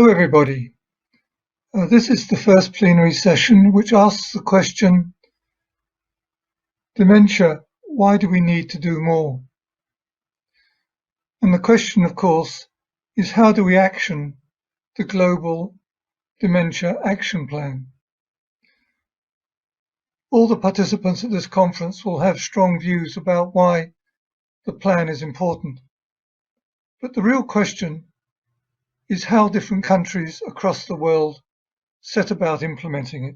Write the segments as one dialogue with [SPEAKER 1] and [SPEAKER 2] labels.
[SPEAKER 1] everybody. This is the first plenary session which asks the question, dementia, why do we need to do more? And the question, of course, is how do we action the global dementia action plan? All the participants at this conference will have strong views about why the plan is important. But the real question is how different countries across the world set about implementing it.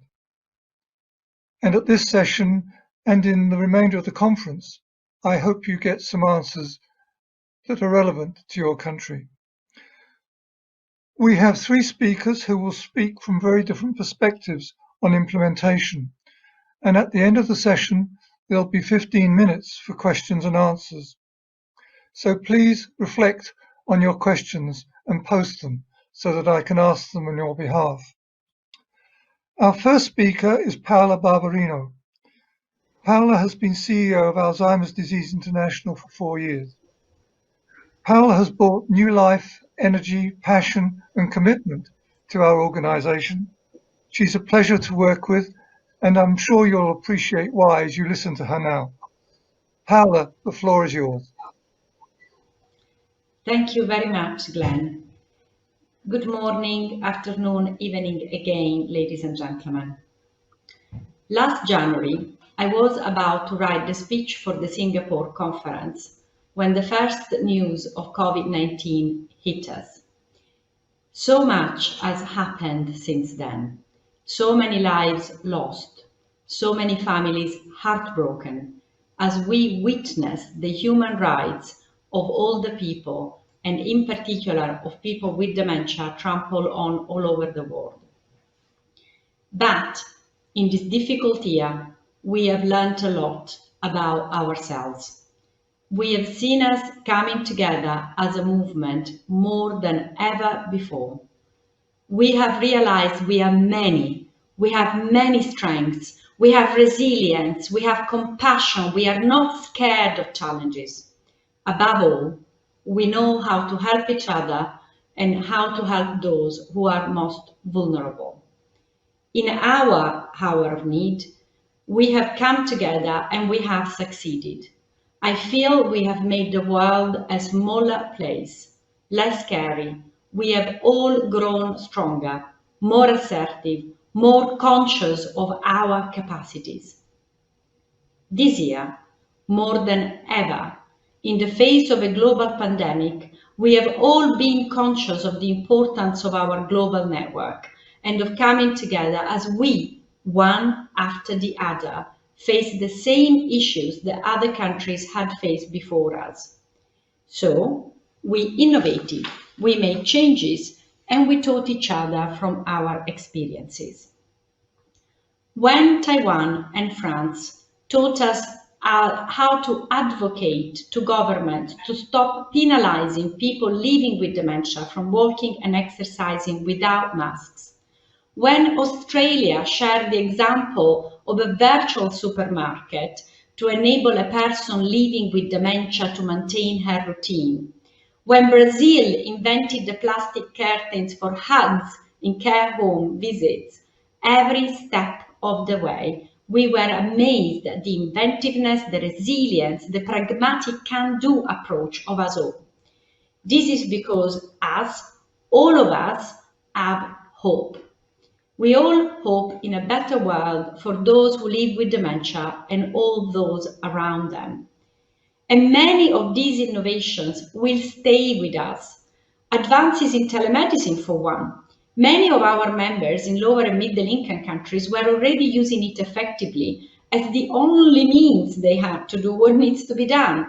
[SPEAKER 1] And at this session and in the remainder of the conference, I hope you get some answers that are relevant to your country. We have 3 speakers who will speak from very different perspectives on implementation. And at the end of the session, there'll be 15 minutes for questions and answers. So please reflect on your questions and post them so that I can ask them on your behalf. Our first speaker is Paola Barbarino. Paola has been CEO of Alzheimer's Disease International for 4 years. Paola has brought new life, energy, passion, and commitment to our organization. She's a pleasure to work with, and I'm sure you'll appreciate why as you listen to her now. Paola, the floor is yours.
[SPEAKER 2] Thank you very much, Glenn. Good morning, afternoon, evening again, ladies and gentlemen. Last January, I was about to write the speech for the Singapore conference when the first news of COVID-19 hit us. So much has happened since then. So many lives lost, so many families heartbroken, as we witness the human rights of all the people, and in particular of people with dementia, trampled on all over the world. But in this difficult year, we have learned a lot about ourselves. We have seen us coming together as a movement more than ever before. We have realized we are many. We have many strengths. We have resilience. We have compassion. We are not scared of challenges. Above all, we know how to help each other and how to help those who are most vulnerable. In our hour of need, we have come together and we have succeeded. I feel we have made the world a smaller place, less scary. We have all grown stronger, more assertive, more conscious of our capacities. This year, more than ever, in the face of a global pandemic, we have all been conscious of the importance of our global network and of coming together as we, one after the other, face the same issues that other countries had faced before us. So, we innovated, we made changes, and we taught each other from our experiences. When Taiwan and France taught us how to advocate to government to stop penalizing people living with dementia from walking and exercising without masks, when Australia shared the example of a virtual supermarket to enable a person living with dementia to maintain her routine, when Brazil invented the plastic curtains for hugs in care home visits, every step of the way, we were amazed at the inventiveness, the resilience, the pragmatic can-do approach of us all. This is because all of us, have hope. We all hope in a better world for those who live with dementia and all those around them. And many of these innovations will stay with us. Advances in telemedicine, for one. Many of our members in lower and middle income countries were already using it effectively as the only means they had to do what needs to be done.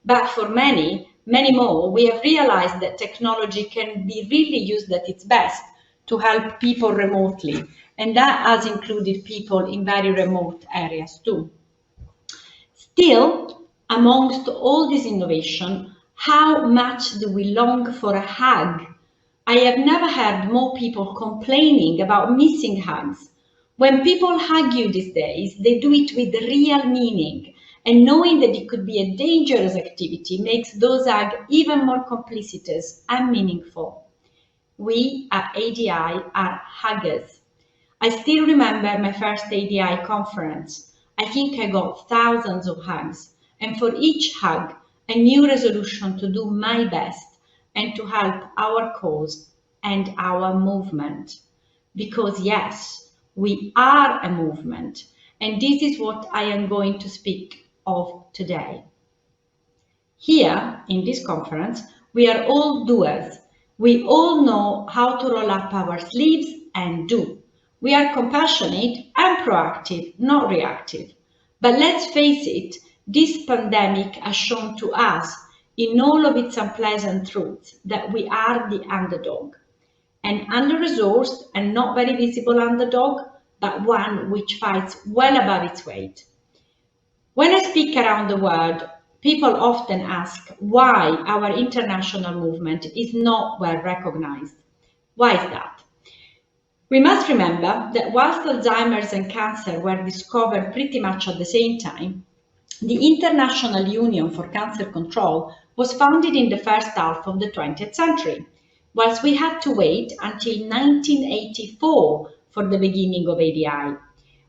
[SPEAKER 2] But for many, many more, we have realized that technology can be really used at its best to help people remotely. And that has included people in very remote areas too. Still, amongst all this innovation, how much do we long for a hug? I have never heard more people complaining about missing hugs. When people hug you these days, they do it with real meaning, and knowing that it could be a dangerous activity makes those hugs even more complicitous and meaningful. we at ADI are huggers. I still remember my first ADI conference. I think I got thousands of hugs, and for each hug, a new resolution to do my best and to help our cause and our movement. Because yes, we are a movement, and this is what I am going to speak of today. Here, in this conference, we are all doers. We all know how to roll up our sleeves and do. We are compassionate and proactive, not reactive. But let's face it, this pandemic has shown to us, in all of its unpleasant truths, that we are the underdog. An under-resourced and not very visible underdog, but one which fights well above its weight. When I speak around the world, people often ask why our international movement is not well recognized. Why is that? We must remember that whilst Alzheimer's and cancer were discovered pretty much at the same time, the International Union for Cancer Control was founded in the first half of the 20th century, whilst we had to wait until 1984 for the beginning of ADI.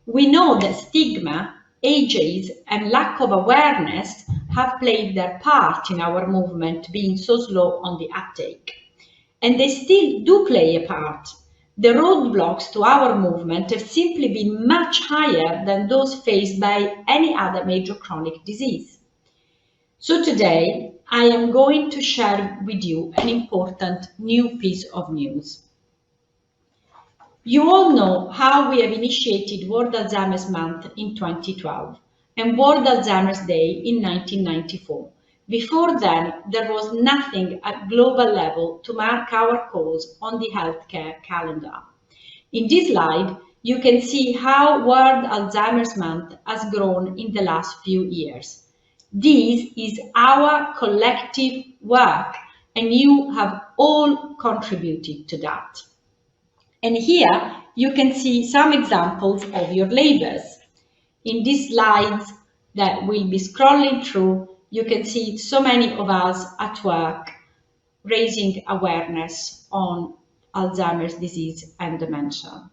[SPEAKER 2] We know that stigma, ageism, and lack of awareness have played their part in our movement being so slow on the uptake. And they still do play a part. The roadblocks to our movement have simply been much higher than those faced by any other major chronic disease. So today, I am going to share with you an important new piece of news. You all know how we have initiated World Alzheimer's Month in 2012 and World Alzheimer's Day in 1994. Before then, there was nothing at global level to mark our cause on the healthcare calendar. In this slide, you can see how World Alzheimer's Month has grown in the last few years. This is our collective work, and you have all contributed to that. And here you can see some examples of your labors. In these slides that we'll be scrolling through, you can see so many of us at work raising awareness on Alzheimer's disease and dementia.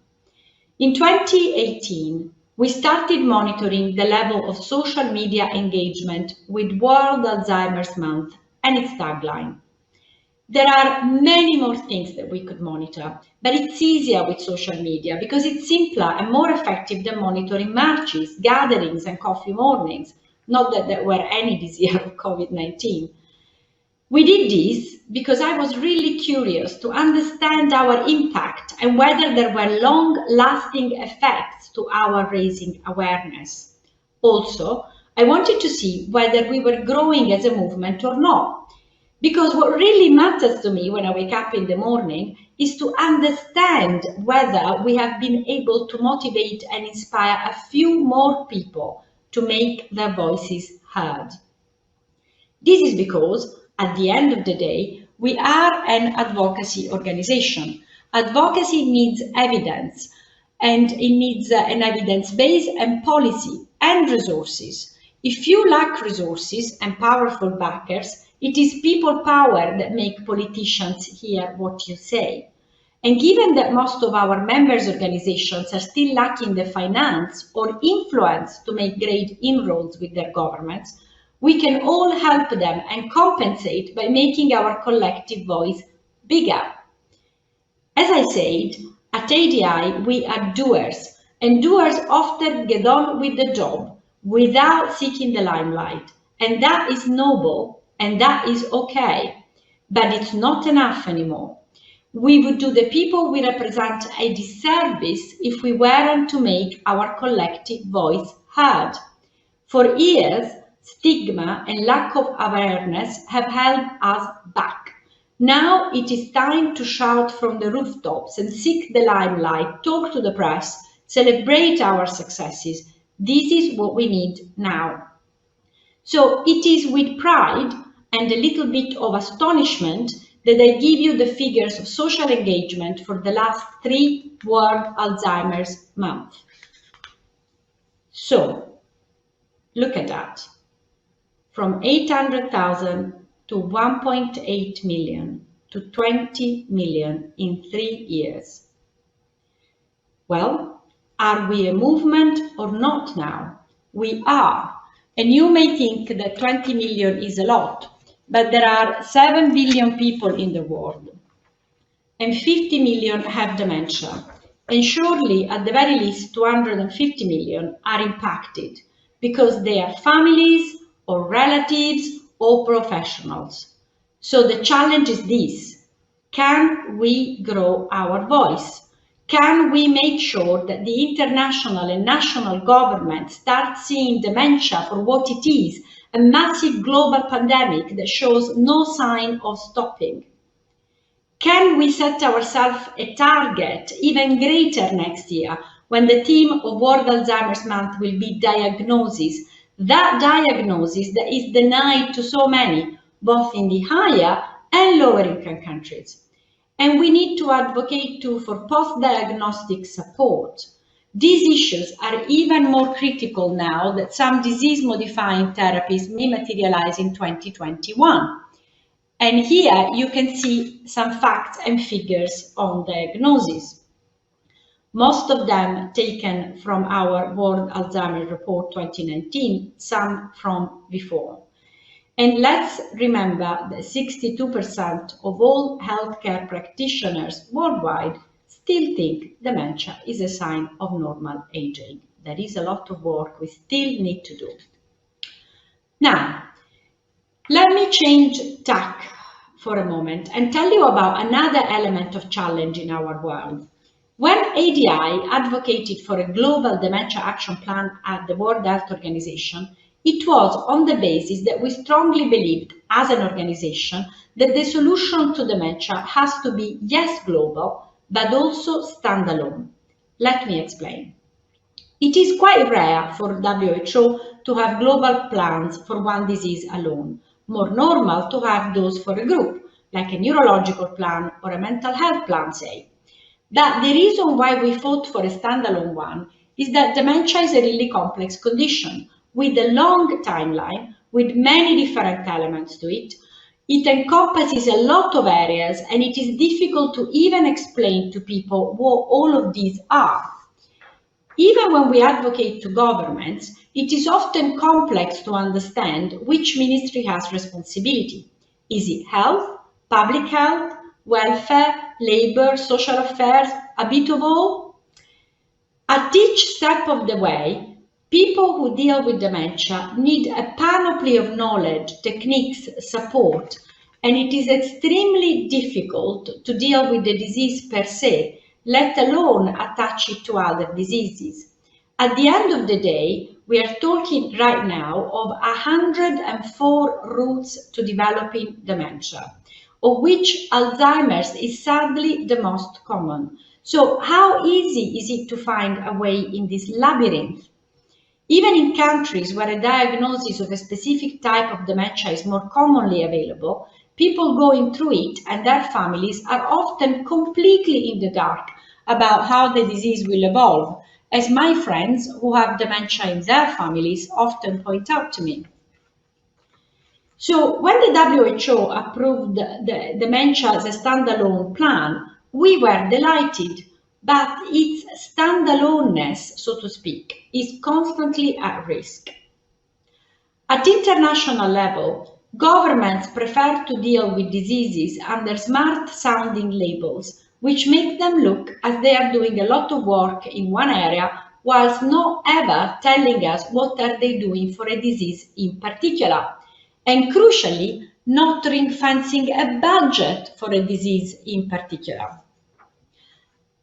[SPEAKER 2] In 2018, we started monitoring the level of social media engagement with World Alzheimer's Month and its tagline. There are many more things that we could monitor, but it's easier with social media because it's simpler and more effective than monitoring marches, gatherings, and coffee mornings. Not that there were any this year of COVID-19. We did this because I was really curious to understand our impact and whether there were long-lasting effects to our raising awareness. Also, I wanted to see whether we were growing as a movement or not. Because what really matters to me when I wake up in the morning is to understand whether we have been able to motivate and inspire a few more people to make their voices heard. This is because, at the end of the day, we are an advocacy organization. Advocacy needs evidence, and it needs an evidence base and policy and resources. If you lack resources and powerful backers, it is people power that make politicians hear what you say. And given that most of our members' organizations are still lacking the finance or influence to make great inroads with their governments, we can all help them and compensate by making our collective voice bigger. As I said, at ADI we are doers, and doers often get on with the job without seeking the limelight, and that is noble and that is okay, but it's not enough anymore. We would do the people we represent a disservice if we weren't to make our collective voice heard. For years, stigma and lack of awareness have held us back. Now it is time to shout from the rooftops and seek the limelight, talk to the press, celebrate our successes. This is what we need now. So it is with pride and a little bit of astonishment that I give you the figures of social engagement for the last 3 World Alzheimer's Month. So, look at that. From 800,000 to 1.8 million. to 20 million in 3 years. Well, are we a movement or not now? We are. And you may think that 20 million is a lot, but there are 7 billion people in the world, and 50 million have dementia. And surely, at the very least, 250 million are impacted because they are families or relatives or professionals. So the challenge is this: can we grow our voice? Can we make sure that the international and national governments start seeing dementia for what it is, a massive global pandemic that shows no sign of stopping? Can we set ourselves a target even greater next year when the theme of World Alzheimer's Month will be diagnosis? That diagnosis that is denied to so many, both in the higher and lower income countries. And we need to advocate too for post-diagnostic support. These issues are even more critical now that some disease-modifying therapies may materialize in 2021. And here you can see some facts and figures on diagnosis. Most of them taken from our World Alzheimer's Report 2019, some from before. And let's remember that 62% of all healthcare practitioners worldwide still think dementia is a sign of normal aging. There is a lot of work we still need to do. Now, let me change tack for a moment and tell you about another element of challenge in our world. When ADI advocated for a global dementia action plan at the World Health Organization, it was on the basis that we strongly believed as an organization that the solution to dementia has to be, yes, global, but also standalone. Let me explain. It is quite rare for WHO to have global plans for one disease alone. More normal to have those for a group, like a neurological plan or a mental health plan, say. But the reason why we fought for a standalone one is that dementia is a really complex condition with a long timeline, with many different elements to it. It encompasses a lot of areas, and it is difficult to even explain to people what all of these are. Even when we advocate to governments, it is often complex to understand which ministry has responsibility. Is it health, public health, welfare, labor, social affairs, a bit of all? At each step of the way, people who deal with dementia need a panoply of knowledge, techniques, support, and it is extremely difficult to deal with the disease per se, let alone attach it to other diseases. At the end of the day, we are talking right now of 104 routes to developing dementia, of which Alzheimer's is sadly the most common. So how easy is it to find a way in this labyrinth? Even in countries where a diagnosis of a specific type of dementia is more commonly available, people going through it and their families are often completely in the dark about how the disease will evolve, as my friends who have dementia in their families often point out to me. So when the WHO approved the dementia as a standalone plan, we were delighted, but its standaloneness, so to speak, is constantly at risk. At international level, governments prefer to deal with diseases under smart-sounding labels, which make them look as they are doing a lot of work in one area, whilst not ever telling us what are they doing for a disease in particular. And crucially, not ring-fencing a budget for a disease in particular.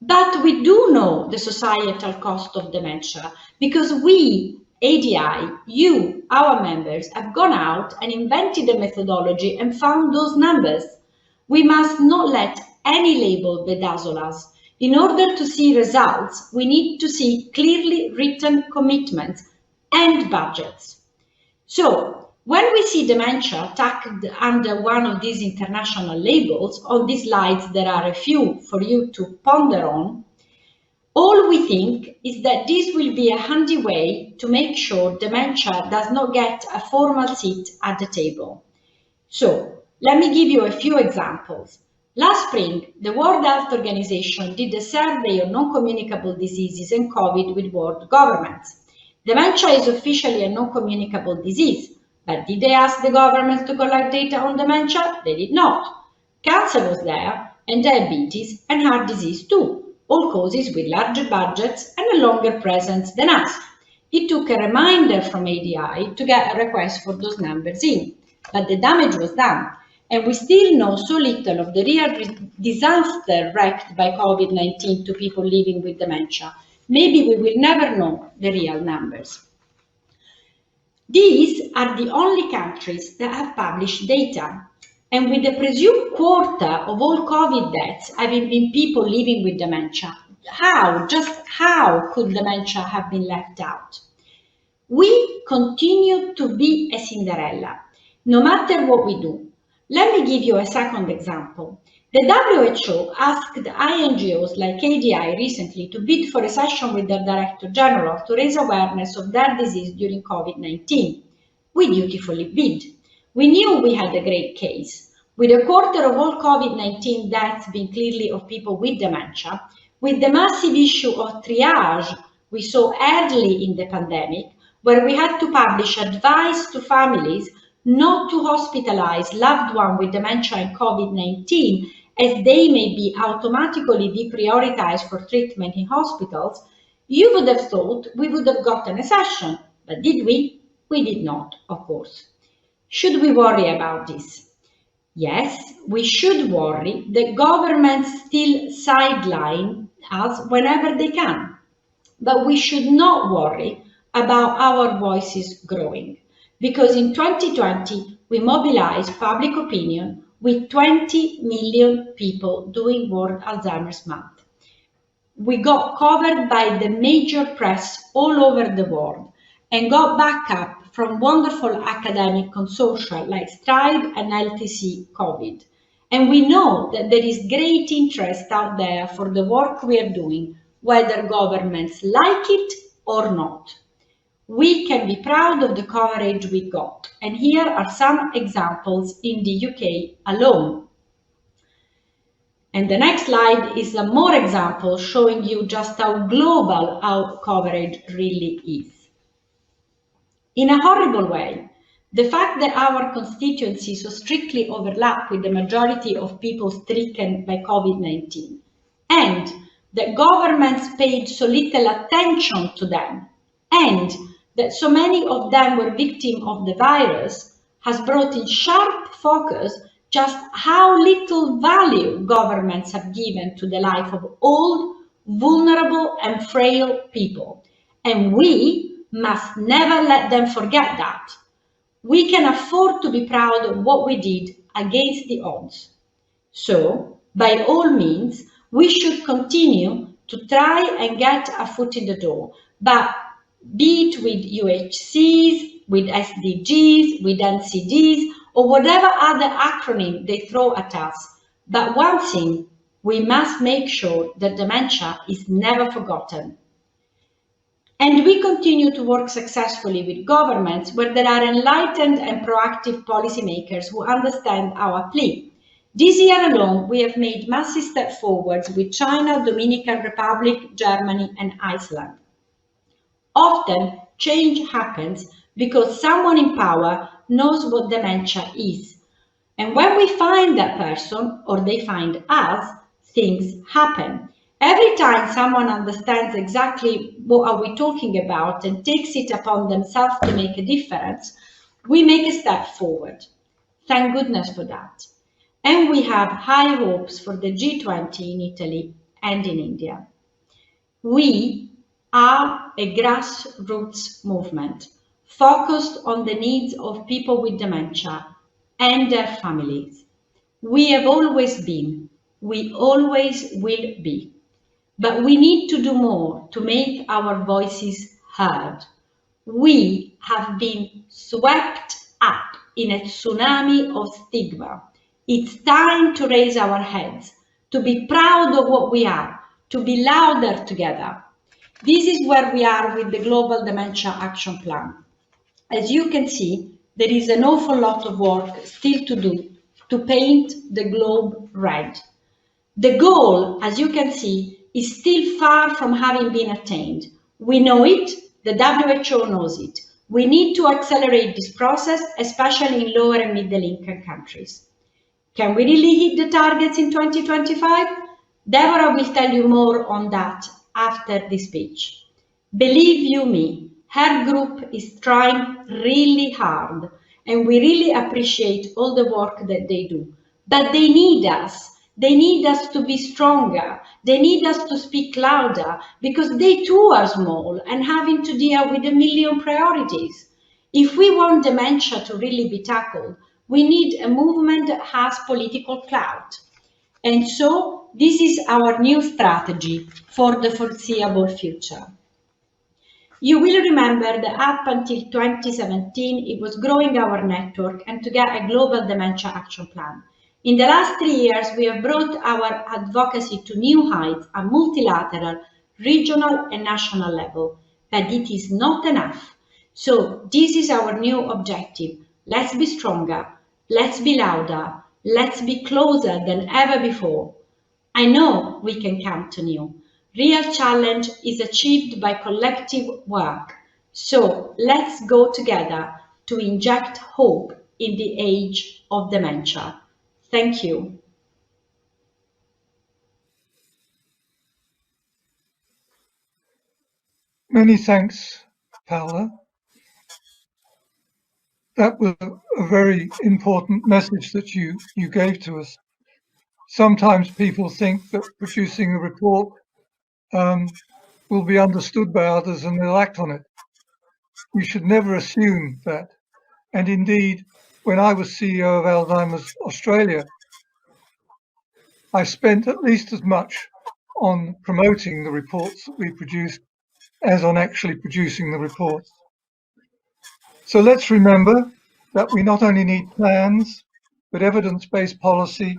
[SPEAKER 2] But we do know the societal cost of dementia because we, ADI, you, our members, have gone out and invented a methodology and found those numbers. We must not let any label bedazzle us. In order to see results, we need to see clearly written commitments and budgets. So, when we see dementia tagged under one of these international labels, on these slides there are a few for you to ponder on, all we think is that this will be a handy way to make sure dementia does not get a formal seat at the table. So, let me give you a few examples. Last spring, the World Health Organization did a survey on non-communicable diseases and COVID with world governments. Dementia is officially a non-communicable disease, but did they ask the governments to collect data on dementia? They did not. Cancer was there, and diabetes and heart disease too, all causes with larger budgets and a longer presence than us. It took a reminder from ADI to get a request for those numbers in, but the damage was done, and we still know so little of the real disaster wreaked by COVID-19 to people living with dementia. Maybe we will never know the real numbers. These are the only countries that have published data. And with the presumed quarter of all COVID deaths having been people living with dementia, just how could dementia have been left out? We continue to be a Cinderella, no matter what we do. Let me give you a second example. The WHO asked INGOs like ADI recently to bid for a session with their Director General to raise awareness of their disease during COVID-19. We dutifully bid. We knew we had a great case. With a quarter of all COVID-19 deaths being clearly of people with dementia, with the massive issue of triage we saw early in the pandemic, where we had to publish advice to families not to hospitalize loved ones with dementia and COVID-19, as they may be automatically deprioritized for treatment in hospitals, you would have thought we would have gotten a session. But did we? We did not, of course. Should we worry about this? Yes, we should worry that governments still sideline us whenever they can. But we should not worry about our voices growing, because in 2020 we mobilized public opinion with 20 million people doing World Alzheimer's Month. We got covered by the major press all over the world and got backup from wonderful academic consortia like STRIDE and LTC COVID. And we know that there is great interest out there for the work we are doing, whether governments like it or not. We can be proud of the coverage we got, and here are some examples in the UK alone. And the next slide is a more example showing you just how global our coverage really is. In a horrible way, the fact that our constituencies so strictly overlap with the majority of people stricken by COVID-19, and that governments paid so little attention to them, and that so many of them were victims of the virus, has brought in sharp focus just how little value governments have given to the life of old, vulnerable, and frail people. And we must never let them forget that. We can afford to be proud of what we did against the odds. So, by all means, we should continue to try and get a foot in the door, but be it with UHCs, with SDGs, with NCDs, or whatever other acronym they throw at us. But one thing, we must make sure that dementia is never forgotten. And we continue to work successfully with governments where there are enlightened and proactive policymakers who understand our plea. This year alone, we have made massive steps forwards with China, Dominican Republic, Germany, and Iceland. Often, change happens because someone in power knows what dementia is. And when we find that person, or they find us, things happen. Every time someone understands exactly what are we talking about and takes it upon themselves to make a difference, we make a step forward. Thank goodness for that. And we have high hopes for the G20 in Italy and in India. We are a grassroots movement focused on the needs of people with dementia and their families. We have always been, we always will be. But we need to do more to make our voices heard. We have been swept up in a tsunami of stigma. It's time to raise our heads, to be proud of what we are, to be louder together. This is where we are with the Global Dementia Action Plan. As you can see, there is an awful lot of work still to do, to paint the globe red. The goal, as you can see, is still far from having been attained. We know it, the WHO knows it. We need to accelerate this process, especially in lower and middle income countries. Can we really hit the targets in 2025? Dévora will tell you more on that after this speech. Believe you me, her group is trying really hard, and we really appreciate all the work that they do. But they need us. They need us to be stronger. They need us to speak louder because they too are small and having to deal with a million priorities. If we want dementia to really be tackled, we need a movement that has political clout. And so this is our new strategy for the foreseeable future. You will remember that up until 2017, it was growing our network and to get a global dementia action plan. In the last 3 years, we have brought our advocacy to new heights at multilateral, regional and national level, but it is not enough. So this is our new objective. Let's be stronger, let's be louder, let's be closer than ever before. I know we can count on you. Real challenge is achieved by collective work. So let's go together to inject hope in the age of dementia. Thank you.
[SPEAKER 1] Many thanks, Paola. That was a very important message that you gave to us. Sometimes people think that producing a report will be understood by others and they'll act on it. We should never assume that. And indeed, when I was CEO of Alzheimer's Australia, I spent at least as much on promoting the reports that we produced as on actually producing the reports. So let's remember that we not only need plans, but evidence-based policy,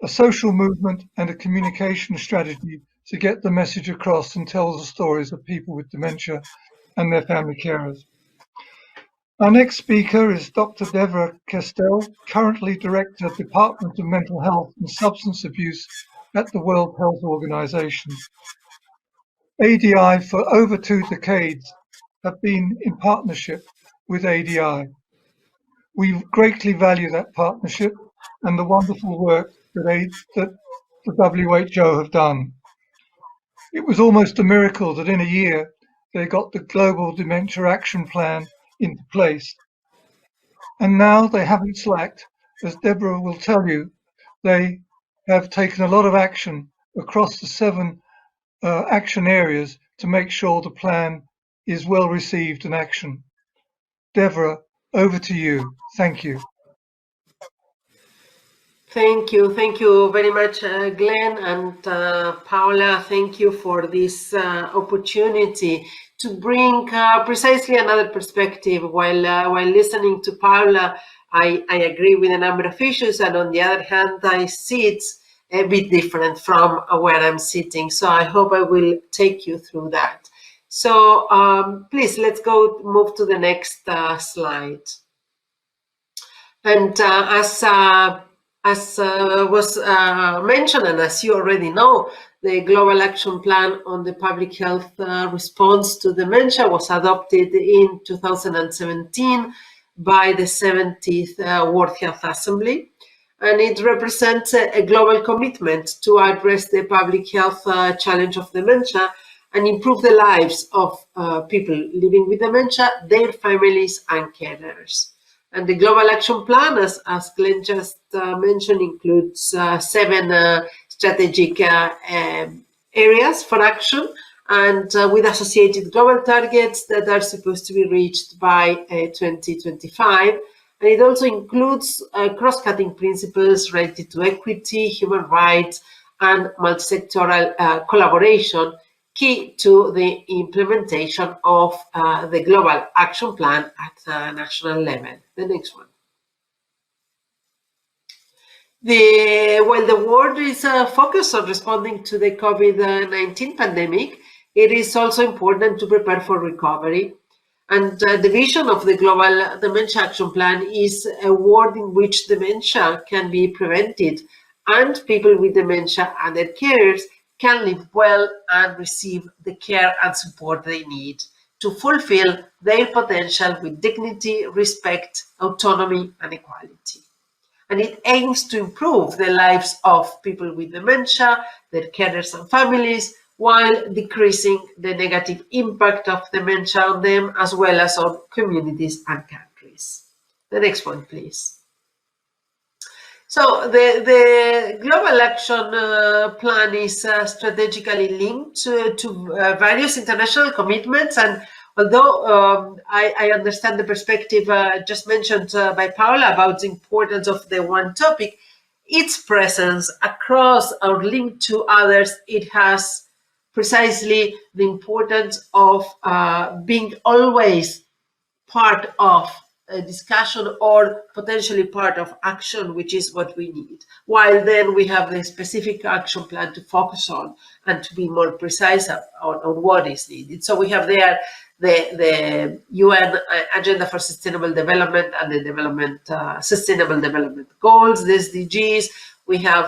[SPEAKER 1] a social movement and a communication strategy to get the message across and tell the stories of people with dementia and their family carers. Our next speaker is Dr. Dévora Kestel, currently Director, Department of Mental Health and Substance Abuse at the World Health Organization. ADI for over 2 decades have been in partnership with ADI. We greatly value that partnership and the wonderful work that the WHO have done. It was almost a miracle that in a year they got the Global Dementia Action Plan into place. And now they haven't slacked. As Dévora will tell you, they have taken a lot of action across the 7 action areas to make sure the plan is well received in action. Dévora, over to you. Thank you.
[SPEAKER 3] Thank you very much, Glenn and Paola. Thank you for this opportunity to bring precisely another perspective. While listening to Paola, I agree with a number of issues, and on the other hand, I see it a bit different from where I'm sitting. So I hope I will take you through that. So please, let's move to the next slide. And as was mentioned, and as you already know, the Global Action Plan on the Public Health Response to Dementia was adopted in 2017 by the 70th World Health Assembly, and it represents a global commitment to address the public health challenge of dementia and improve the lives of people living with dementia, their families and carers. And the Global Action Plan, as Glenn just mentioned, includes 7 strategic areas for action, and with associated global targets that are supposed to be reached by 2025. And it also includes cross-cutting principles related to equity, human rights, and multi-sectoral collaboration, key to the implementation of the Global Action Plan at a national level. The next one. While the world is focused on responding to the COVID-19 pandemic, it is also important to prepare for recovery. And the vision of the Global Dementia Action Plan is a world in which dementia can be prevented and people with dementia and their carers can live well and receive the care and support they need to fulfill their potential with dignity, respect, autonomy, and equality. And it aims to improve the lives of people with dementia, their carers and families, while decreasing the negative impact of dementia on them, as well as on communities and countries. The next one, please. So the Global Action Plan is strategically linked to various international commitments, and although I understand the perspective just mentioned by Paola about the importance of the one topic, its presence across or linked to others, it has precisely the importance of being always part of a discussion or potentially part of action, which is what we need. While then we have the specific action plan to focus on and to be more precise on what is needed. So we have there the UN Agenda for Sustainable Development and the Sustainable Development Goals, the SDGs. We have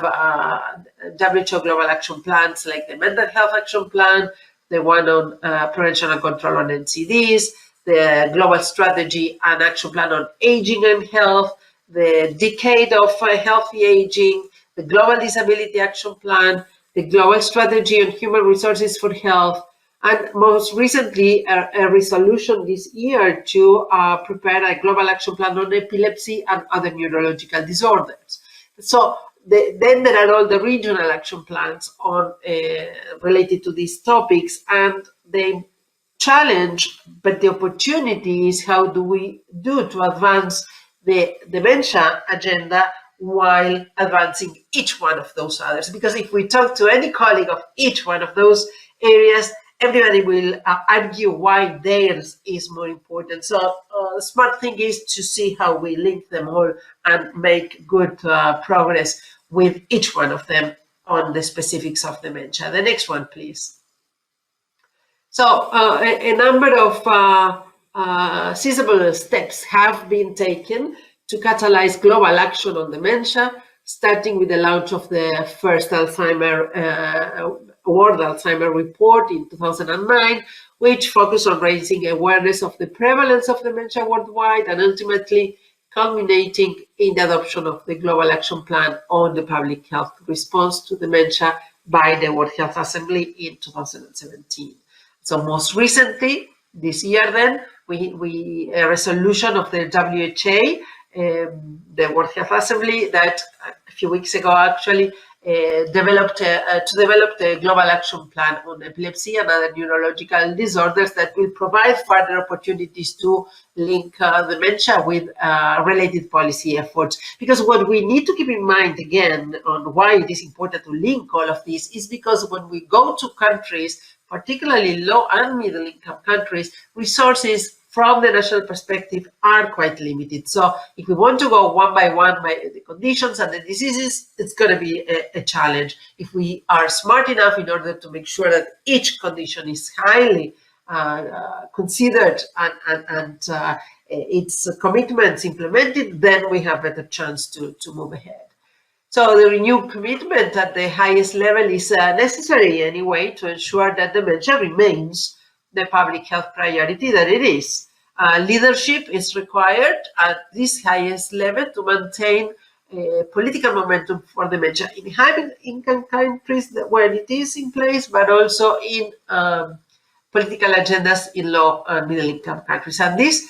[SPEAKER 3] WHO Global Action Plans like the Mental Health Action Plan, the one on prevention and control on NCDs, the Global Strategy and Action Plan on Aging and Health, the Decade of Healthy Aging, the Global Disability Action Plan, the Global Strategy on Human Resources for Health, and most recently a resolution this year to prepare a Global Action Plan on epilepsy and other neurological disorders. So then there are all the regional action plans on related to these topics, and they challenge, but the opportunity is how do we do to advance the dementia agenda while advancing each one of those others. Because if we talk to any colleague of each one of those areas, everybody will argue why theirs is more important. So the smart thing is to see how we link them all and make good progress with each one of them on the specifics of dementia. The next one, please. So a number of sensible steps have been taken to catalyze global action on dementia, starting with the launch of the first World Alzheimer Report in 2009, which focused on raising awareness of the prevalence of dementia worldwide and ultimately culminating in the adoption of the Global Action Plan on the public health response to dementia by the World Health Assembly in 2017. So most recently, this year then, we a resolution of the WHO, the World Health Assembly, that a few weeks ago actually developed the Global Action Plan on epilepsy and other neurological disorders that will provide further opportunities to link dementia with related policy efforts. Because what we need to keep in mind again on why it is important to link all of this is because when we go to countries, particularly low and middle income countries, resources from the national perspective are quite limited. So if we want to go one by one by the conditions and the diseases, it's going to be a challenge. If we are smart enough in order to make sure that each condition is highly considered and its commitments implemented, then we have better chance to move ahead. So the renewed commitment at the highest level is necessary anyway to ensure that dementia remains the public health priority that it is. Leadership is required at this highest level to maintain political momentum for dementia in high-income countries where it is in place, but also in political agendas in low and middle-income countries. And this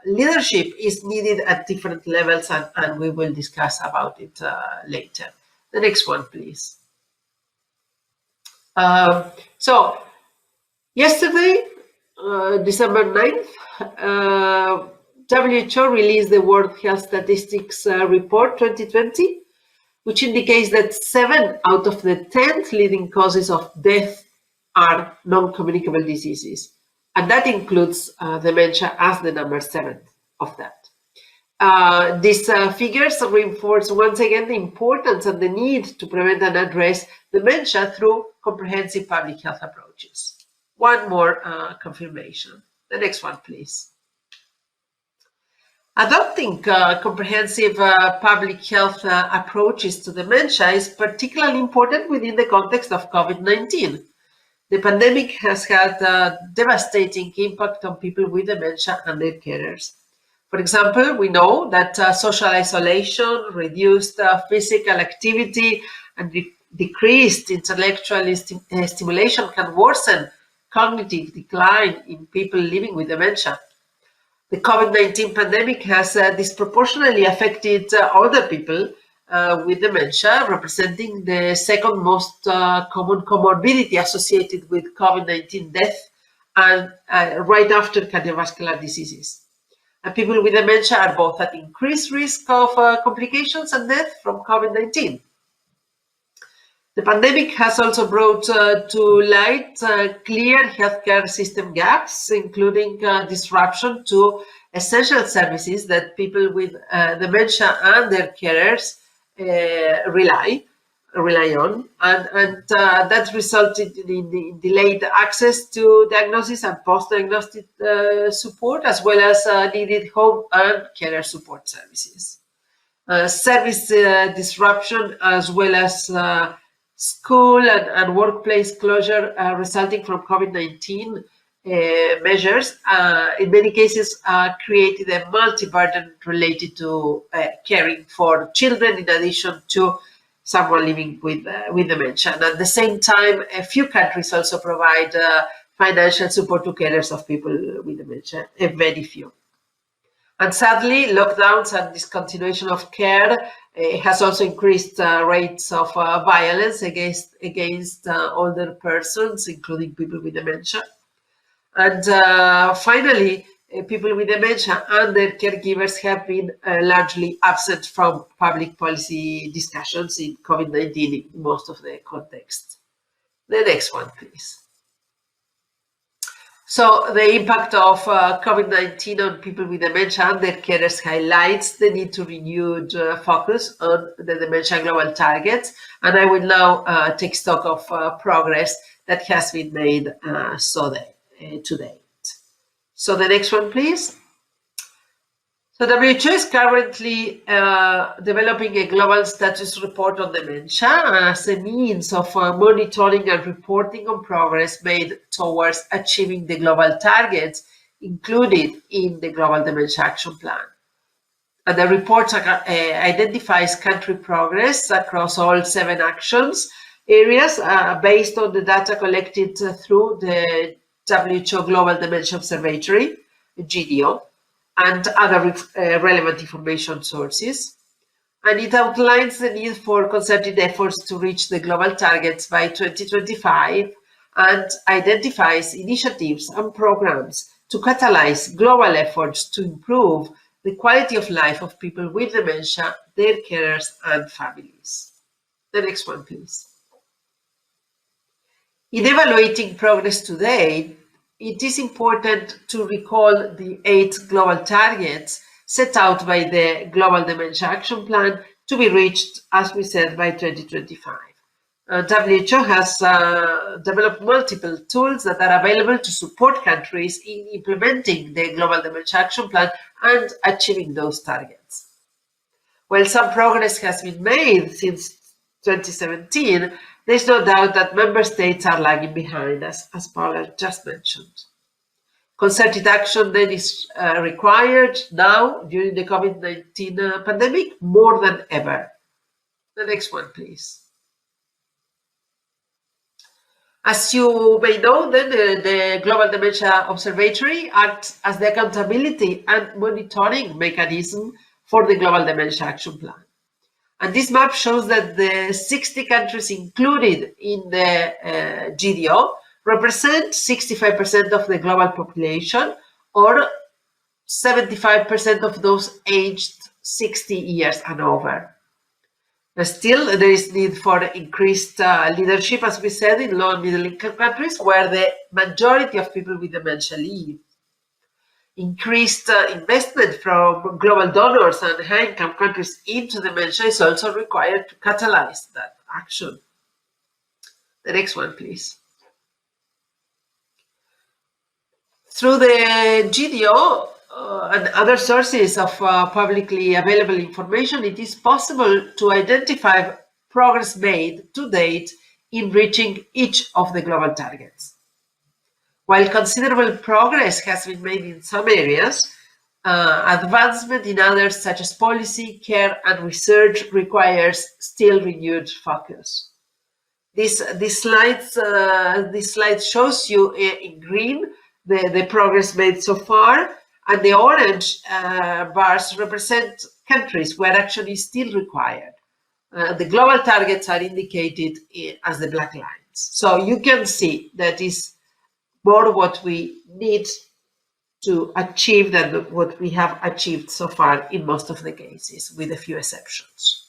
[SPEAKER 3] leadership is needed at different levels, and we will discuss about it later. The next one, please. So yesterday, December 9th, WHO released the World Health Statistics Report 2020, which indicates that 7 out of the 10 leading causes of death are non-communicable diseases. And that includes dementia as the number 7 of that. These figures reinforce once again the importance and the need to prevent and address dementia through comprehensive public health approaches. One more confirmation. The next one, please. Adopting comprehensive public health approaches to dementia is particularly important within the context of COVID-19. The pandemic has had a devastating impact on people with dementia and their carers. For example, we know that social isolation, reduced physical activity, and decreased intellectual stimulation can worsen cognitive decline in people living with dementia. The COVID-19 pandemic has disproportionately affected older people with dementia, representing the second most common comorbidity associated with COVID-19 death, and right after cardiovascular diseases. And people with dementia are both at increased risk of complications and death from COVID-19. The pandemic has also brought to light clear healthcare system gaps, including disruption to essential services that people with dementia and their carers rely on, and that resulted in delayed access to diagnosis and post-diagnostic support, as well as needed home and carer support services. Service disruption, as well as school and workplace closure resulting from COVID-19 measures, in many cases created a multi-burden related to caring for children, in addition to someone living with dementia. And at the same time, a few countries also provide financial support to carers of people with dementia, a very few. And sadly, lockdowns and discontinuation of care has also increased rates of violence against older persons, including people with dementia. And finally, people with dementia and their caregivers have been largely absent from public policy discussions in COVID-19 in most of the context. The next one, please. So the impact of COVID-19 on people with dementia and their carers highlights the need to renewed focus on the dementia global targets. And I will now take stock of progress that has been made to date. So the next one, please. So WHO is currently developing a global status report on dementia as a means of monitoring and reporting on progress made towards achieving the global targets included in the Global Dementia Action Plan. And the report identifies country progress across all 7 actions areas based on the data collected through the WHO Global Dementia Observatory, GDO, and other relevant information sources. And it outlines the need for concerted efforts to reach the global targets by 2025 and identifies initiatives and programs to catalyze global efforts to improve the quality of life of people with dementia, their carers, and families. The next one, please. In evaluating progress today, it is important to recall the 8 global targets set out by the Global Dementia Action Plan to be reached, as we said, by 2025. WHO has developed multiple tools that are available to support countries in implementing the Global Dementia Action Plan and achieving those targets. While some progress has been made since 2017, there's no doubt that member states are lagging behind, as Paola just mentioned. Concerted action then is required now during the COVID-19 pandemic more than ever. The next one, please. As you may know, then the Global Dementia Observatory acts as the accountability and monitoring mechanism for the Global Dementia Action Plan. And this map shows that the 60 countries included in the GDO represent 65% of the global population, or 75% of those aged 60 years and over. Still, there is need for increased leadership, as we said, in low and middle income countries where the majority of people with dementia live. Increased investment from global donors and high-income countries into dementia is also required to catalyze that action. The next one, please. Through the GDO and other sources of publicly available information, it is possible to identify progress made to date in reaching each of the global targets. While considerable progress has been made in some areas, advancement in others such as policy, care and research requires still renewed focus. This slide shows you in green the progress made so far, and the orange bars represent countries where action is still required. The global targets are indicated as the black lines. So you can see that is more what we need to achieve than what we have achieved so far in most of the cases, with a few exceptions.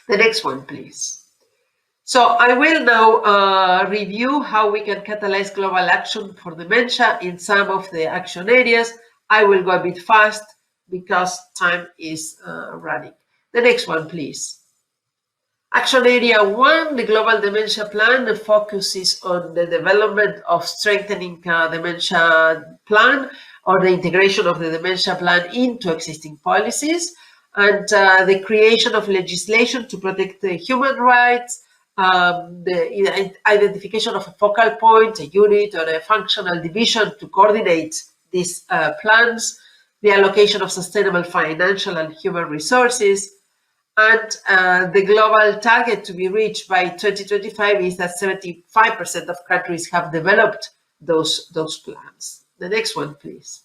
[SPEAKER 3] The next one, please. So I will now review how we can catalyze global action for dementia in some of the action areas. I will go a bit fast because time is running. The next one, please. Action Area 1, the Global Dementia Plan, focuses on the development of strengthening dementia plan or the integration of the dementia plan into existing policies, and the creation of legislation to protect the human rights, the identification of a focal point, a unit or a functional division to coordinate these plans, the allocation of sustainable financial and human resources, and the global target to be reached by 2025 is that 75% of countries have developed those plans. The next one, please.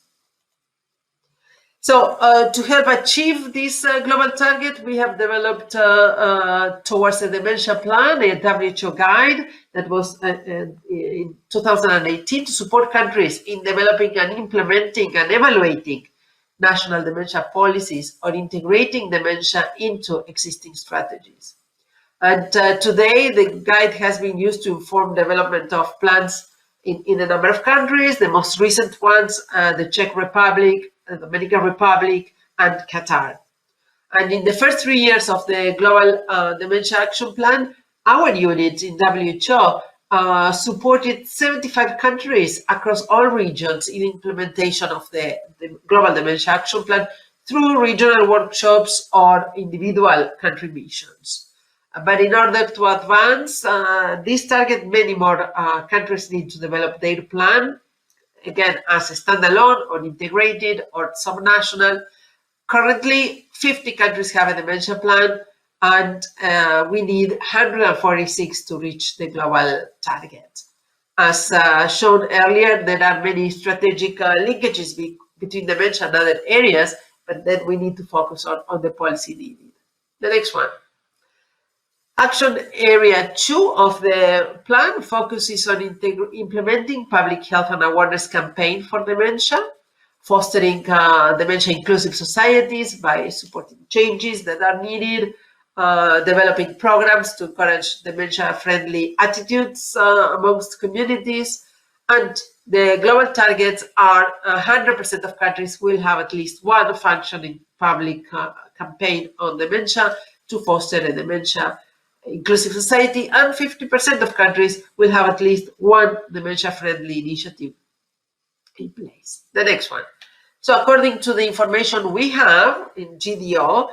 [SPEAKER 3] So to help achieve this global target, we have developed towards the dementia plan, a WHO guide that was in 2018 to support countries in developing and implementing and evaluating national dementia policies or integrating dementia into existing strategies. And today, the guide has been used to inform development of plans in a number of countries, the most recent ones, the Czech Republic, the Dominican Republic, and Qatar. And in the first 3 years of the Global Dementia Action Plan, our unit in WHO supported 75 countries across all regions in implementation of the Global Dementia Action Plan through regional workshops or individual country missions. But in order to advance this target, many more countries need to develop their plan, again, as a standalone or integrated or subnational. Currently, 50 countries have a dementia plan, and we need 146 to reach the global target. As shown earlier, there are many strategic linkages between dementia and other areas, but then we need to focus on the policy needed. The next one. Action Area 2 of the plan focuses on implementing public health and awareness campaign for dementia, fostering dementia-inclusive societies by supporting changes that are needed, developing programs to encourage dementia-friendly attitudes amongst communities, and the global targets are 100% of countries will have at least one functioning public campaign on dementia to foster a dementia-inclusive society, and 50% of countries will have at least one dementia-friendly initiative in place. The next one. So according to the information we have in GDO,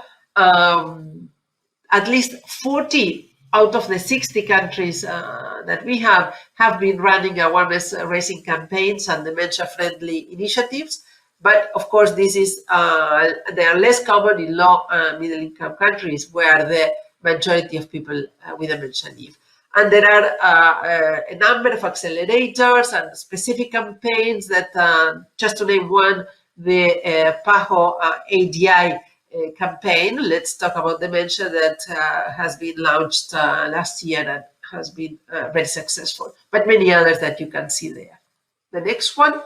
[SPEAKER 3] at least 40 out of the 60 countries that we have been running awareness raising campaigns and dementia-friendly initiatives. But of course, this is they are less common in low and middle-income countries where the majority of people with dementia live. And there are a number of accelerators and specific campaigns that, just to name one, the PAHO ADI campaign, Let's Talk About Dementia, that has been launched last year and has been very successful, but many others that you can see there. The next one,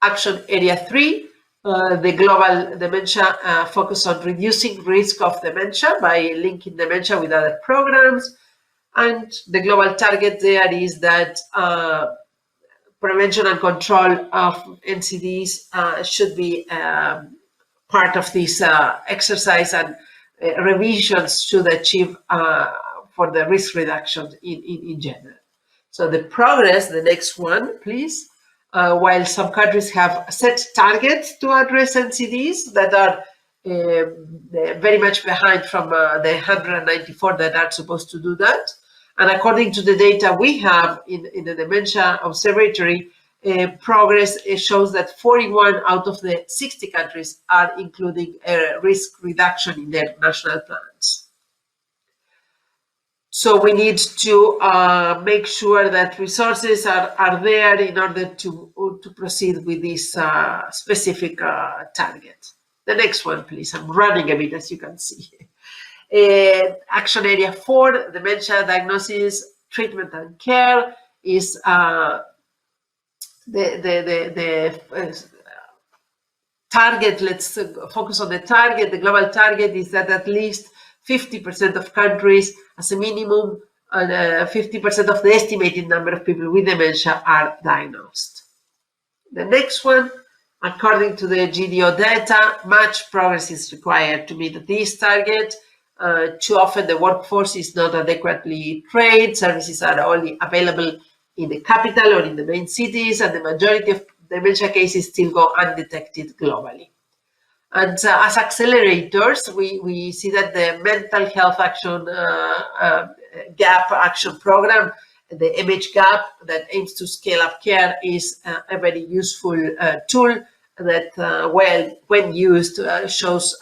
[SPEAKER 3] Action Area 3, the global dementia focus on reducing risk of dementia by linking dementia with other programs. And the global target there is that prevention and control of NCDs should be part of this exercise, and revisions should achieve for the risk reduction in general. So the progress, the next one, please. while some countries have set targets to address NCDs that are very much behind from the 194 that are supposed to do that. And according to the data we have in the Dementia Observatory, progress shows that 41 out of the 60 countries are including a risk reduction in their national plans. So we need to make sure that resources are there in order to proceed with this specific target. The next one, please. I'm running a bit, as you can see. Action area 4, dementia diagnosis, treatment and care, is the target. Let's focus on the target. The global target is that at least 50% of countries, as a minimum, and 50% of the estimated number of people with dementia are diagnosed. The next one, according to the GDO data, much progress is required to meet this target. Too often the workforce is not adequately trained, services are only available in the capital or in the main cities, and the majority of dementia cases still go undetected globally. And as accelerators, we see that the Mental Health Action Gap Action Program, the MHGAP, that aims to scale up care, is a very useful tool that, when used, shows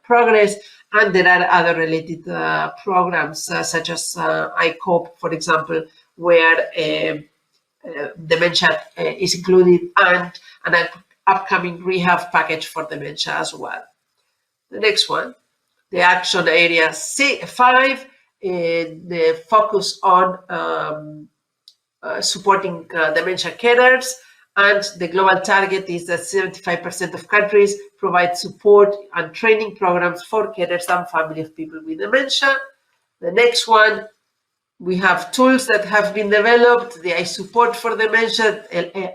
[SPEAKER 3] progress. And there are other related programs, such as ICOPE, for example, where dementia is included, and an upcoming rehab package for dementia as well. The next one, the action area 5, the focus on supporting dementia carers, and the global target is that 75% of countries provide support and training programs for carers and family of people with dementia. The next one, we have tools that have been developed, the iSupport for dementia,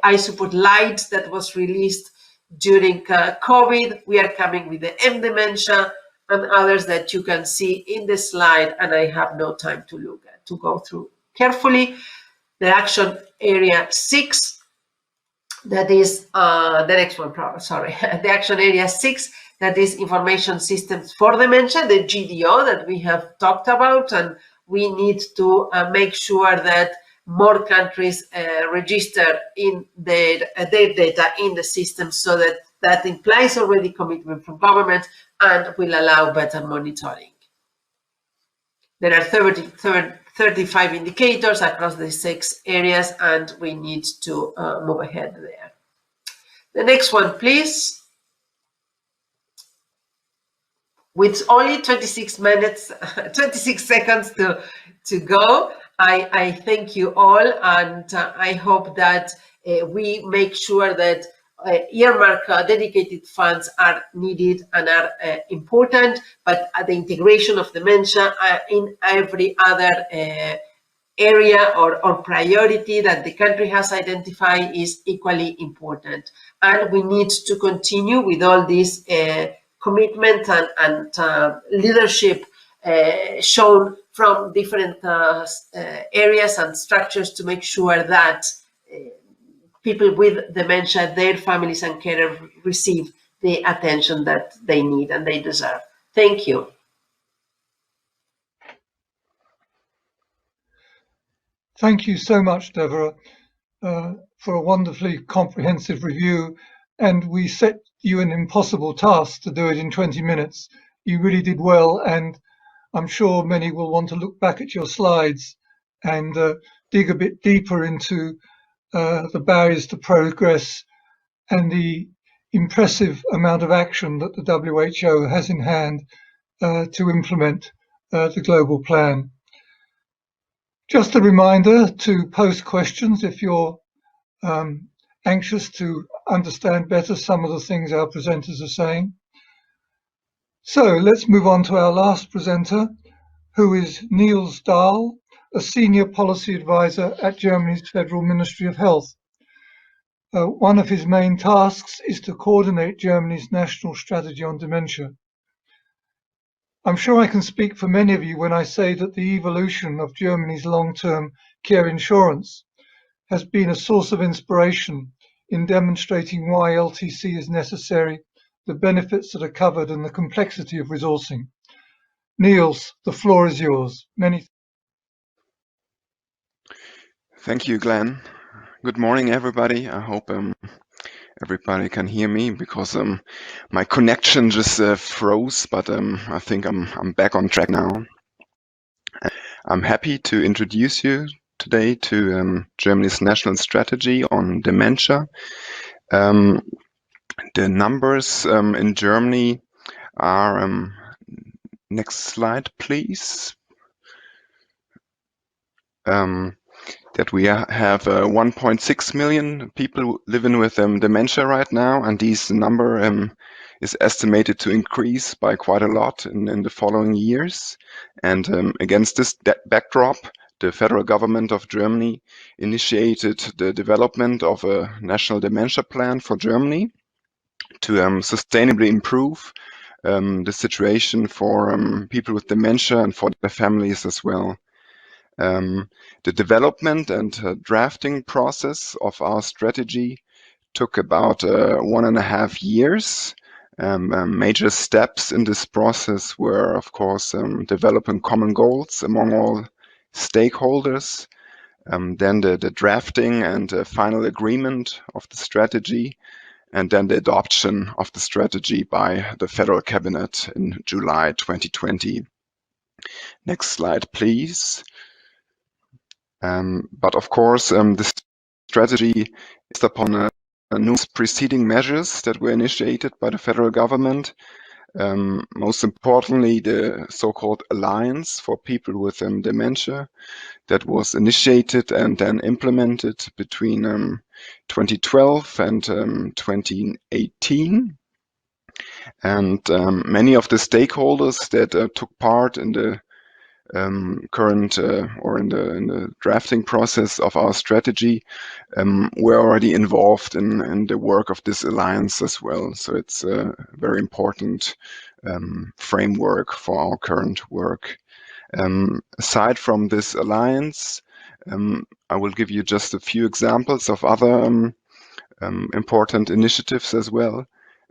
[SPEAKER 3] iSupport Lite that was released during COVID. We are coming with the M-Dementia and others that you can see in the slide, and I have no time to go through carefully. The action area 6, that is the next one, sorry. The action area 6, that is information systems for dementia, the GDO that we have talked about, and we need to make sure that more countries register in their data in the system, so that implies already commitment from government and will allow better monitoring. There are 35 indicators across the 6 areas, and we need to move ahead there. The next one, please. With only 26 seconds to go, I thank you all, and I hope that we make sure that earmark dedicated funds are needed and are important, but the integration of dementia in every other area or priority that the country has identified is equally important. And we need to continue with all this commitment and leadership shown from different areas and structures to make sure that people with dementia, their families and carers receive the attention that they need and they deserve. Thank you.
[SPEAKER 1] Thank you so much, Dévora, for a wonderfully comprehensive review. And we set you an impossible task to do it in 20 minutes. You really did well, and I'm sure many will want to look back at your slides and dig a bit deeper into the barriers to progress and the impressive amount of action that the WHO has in hand to implement the global plan. Just a reminder to post questions if you're anxious to understand better some of the things our presenters are saying. So let's move on to our last presenter, who is Nils Dahl, a senior policy advisor at Germany's Federal Ministry of Health. One of his main tasks is to coordinate Germany's national strategy on dementia. I'm sure I can speak for many of you when I say that the evolution of Germany's long-term care insurance has been a source of inspiration in demonstrating why LTC is necessary, the benefits that are covered, and the complexity of resourcing. Nils, the floor is yours. Many
[SPEAKER 4] Thank you, Glenn. Good morning, everybody. I hope everybody can hear me because my connection just froze, but I think I'm back on track now. I'm happy to introduce you today to Germany's national strategy on dementia. The numbers in Germany are next slide, please. That we have 1.6 million people living with dementia right now, and this number is estimated to increase by quite a lot in the following years. And against this backdrop, the federal government of Germany initiated the development of a national dementia plan for Germany to sustainably improve the situation for people with dementia and for their families as well. The development and drafting process of our strategy took about 1.5 years. Major steps in this process were, of course, developing common goals among all stakeholders, then the drafting and final agreement of the strategy, and then the adoption of the strategy by the federal cabinet in July 2020. Next slide, please. But of course, the strategy is upon numerous preceding measures that were initiated by the federal government. Most importantly, the so-called Alliance for People with Dementia that was initiated and then implemented between 2012 and 2018. And many of the stakeholders that took part in the current or in the drafting process of our strategy were already involved in the work of this alliance as well. So it's a very important framework for our current work. Aside from this alliance, I will give you just a few examples of other important initiatives as well.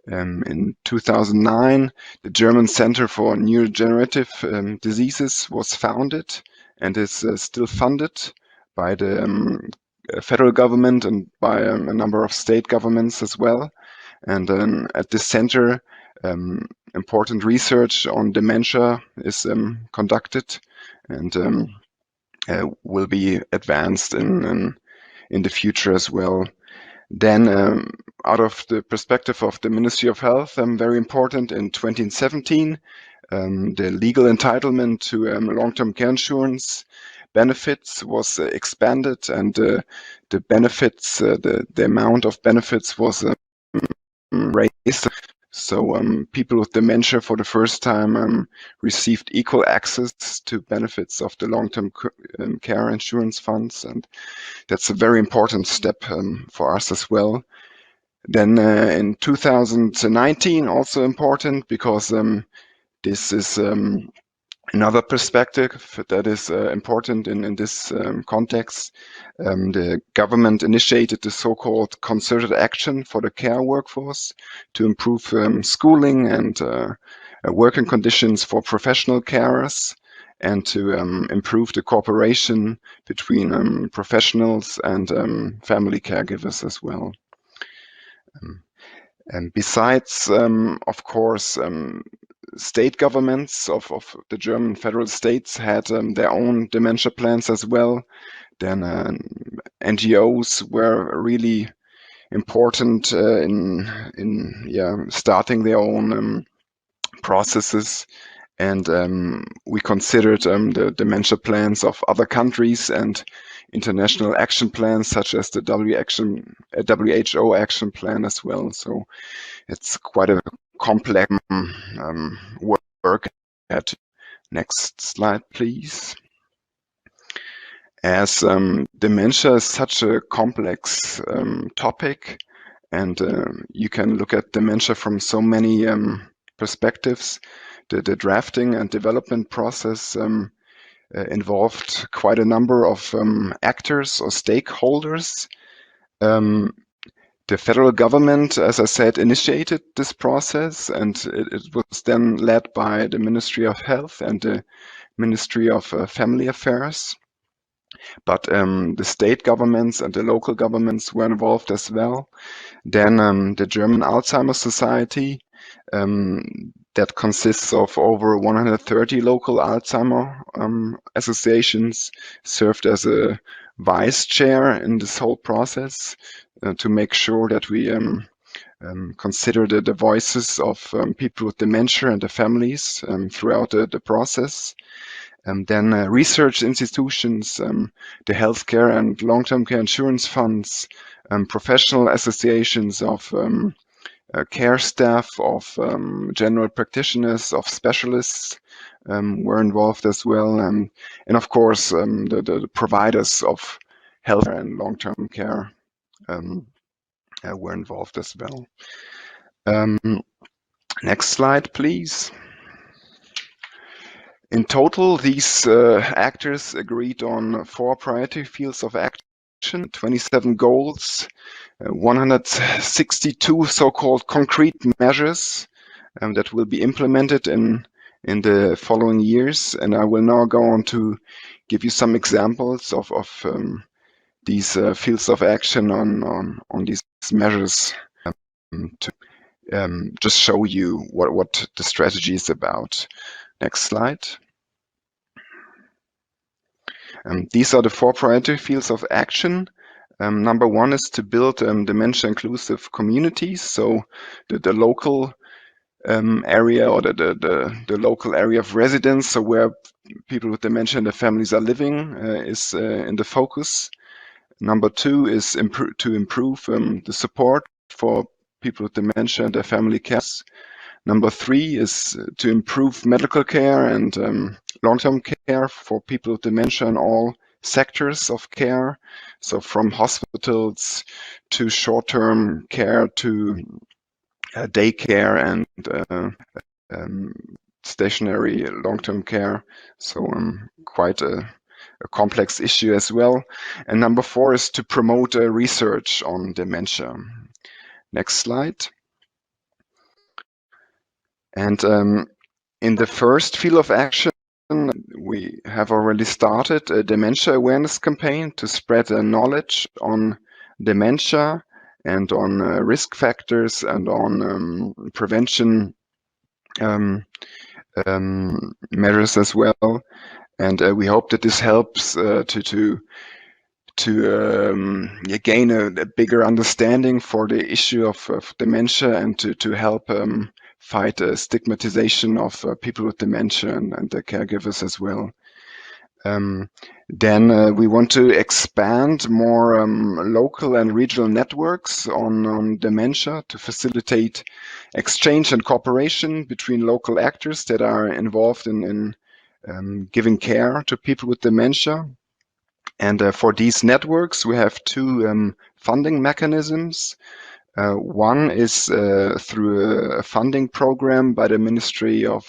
[SPEAKER 4] In 2009, the German Center for Neurodegenerative Diseases was founded and is still funded by the federal government and by a number of state governments as well. And at this center, important research on dementia is conducted and will be advanced in the future as well. Then, out of the perspective of the Ministry of Health, very important in 2017, the legal entitlement to long-term care insurance benefits was expanded, and the benefits, the amount of benefits was raised. So people with dementia for the first time received equal access to benefits of the long-term care insurance funds, and that's a very important step for us as well. Then in 2019, also important because this is another perspective that is important in this context. The government initiated the so-called concerted action for the care workforce to improve schooling and working conditions for professional carers, and to improve the cooperation between professionals and family caregivers as well. And besides, of course, state governments of the German federal states had their own dementia plans as well. Then NGOs were really important in starting their own processes. And we considered the dementia plans of other countries and international action plans, such as the WHO action plan as well. So it's quite a complex work. Next slide, please. As dementia is such a complex topic, and you can look at dementia from so many perspectives, the drafting and development process involved quite a number of actors or stakeholders. The federal government, as I said, initiated this process, and it was then led by the Ministry of Health and the Ministry of Family Affairs. But the state governments and the local governments were involved as well. Then the German Alzheimer's Society, that consists of over 130 local Alzheimer associations, served as a vice chair in this whole process to make sure that we consider the voices of people with dementia and the families throughout the process. Then research institutions, the healthcare and long-term care insurance funds, professional associations of care staff, of general practitioners, of specialists were involved as well, and of course the providers of health and long-term care were involved as well. Next slide, please. In total, these actors agreed on 4 priority fields of action, 27 goals, 162 so-called concrete measures that will be implemented in the following years. And I will now go on to give you some examples of these fields of action on these measures to just show you what the strategy is about. Next slide. These are the 4 priority fields of action. Number 1 is to build dementia-inclusive communities. So the local area, or the local area of residence, so where people with dementia and their families are living, is in the focus. Number 2 is to improve the support for people with dementia and their family cares. Number 3 is to improve medical care and long-term care for people with dementia in all sectors of care. So from hospitals to short-term care to daycare and stationary long-term care. So quite a complex issue as well. And number 4 is to promote research on dementia. Next slide. And in the first field of action, we have already started a dementia awareness campaign to spread knowledge on dementia and on risk factors and on prevention measures as well. And we hope that this helps to gain a bigger understanding for the issue of dementia, and to help fight stigmatization of people with dementia and their caregivers as well. Then we want to expand more local and regional networks on dementia to facilitate exchange and cooperation between local actors that are involved in giving care to people with dementia. And for these networks, we have 2 funding mechanisms. One is through a funding program by the Ministry of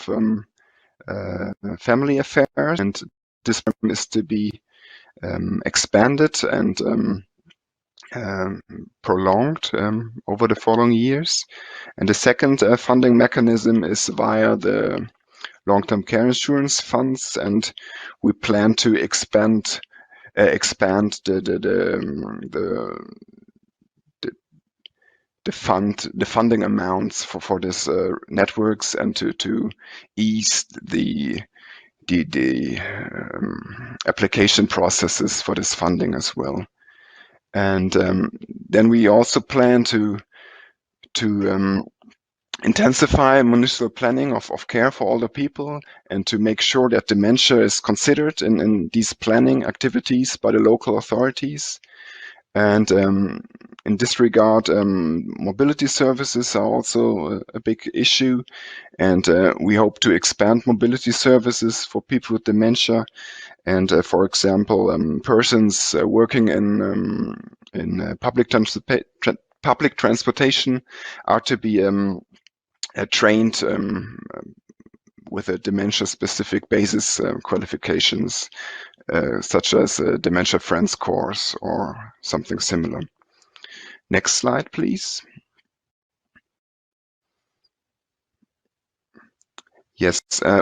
[SPEAKER 4] Family Affairs, and this program is to be expanded and prolonged over the following years. And the second funding mechanism is via the long-term care insurance funds, and we plan to expand the funding amounts for this networks, and to ease the application processes for this funding as well. And then we also plan to intensify municipal planning of care for older people, and to make sure that dementia is considered in these planning activities by the local authorities. And in this regard, mobility services are also a big issue, and we hope to expand mobility services for people with dementia. And for example, persons working in public transportation are to be trained with a dementia-specific basis qualifications, such as a Dementia Friends course or something similar. Next slide, please. Yes,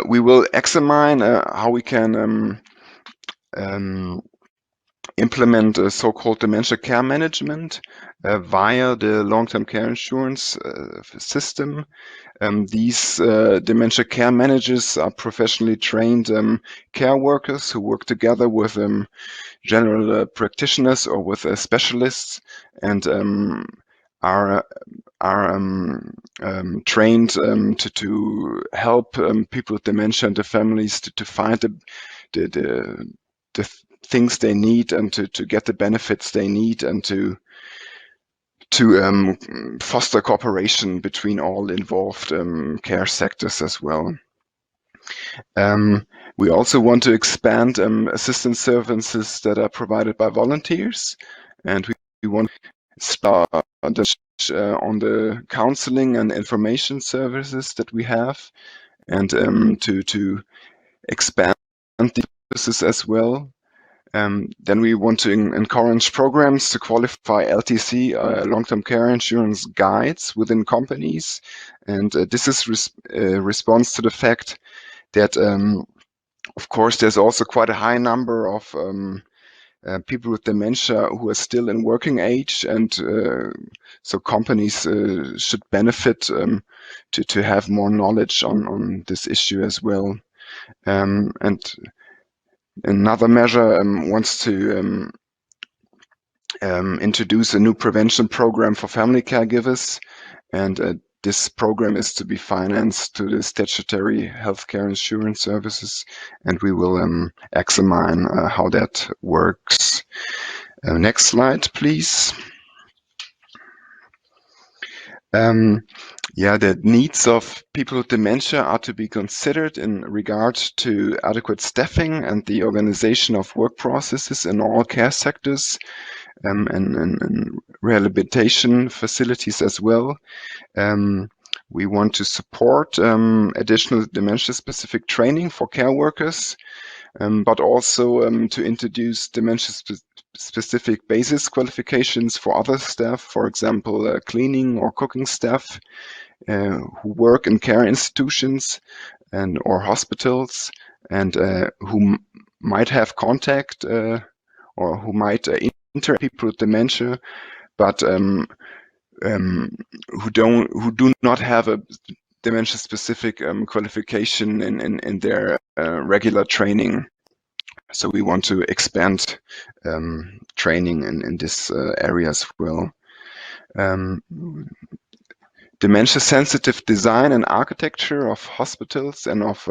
[SPEAKER 4] we will examine how we can implement a so-called dementia care management via the long-term care insurance system. These dementia care managers are professionally trained care workers who work together with general practitioners or with specialists, and are trained to help people with dementia and the families to find the things they need and to get the benefits they need, and to foster cooperation between all involved care sectors as well. We also want to expand assistance services that are provided by volunteers, and we want to start on the counseling and information services that we have, and to expand the services as well. Then we want to encourage programs to qualify LTC, long-term care insurance guides within companies, and this is response to the fact that, of course, there's also quite a high number of people with dementia who are still in working age, and so companies should benefit to have more knowledge on this issue as well. And another measure wants to introduce a new prevention program for family caregivers, and this program is to be financed to the statutory healthcare insurance services, and we will examine how that works. Next slide, please. Yeah, the needs of people with dementia are to be considered in regard to adequate staffing and the organization of work processes in all care sectors, and rehabilitation facilities as well. We want to support additional dementia-specific training for care workers, but also to introduce dementia-specific basis qualifications for other staff, for example, cleaning or cooking staff who work in care institutions or hospitals, and who might have contact or who might interact with people with dementia, but who do not have a dementia-specific qualification in their regular training. So we want to expand training in this area as well. Dementia-sensitive design and architecture of hospitals and of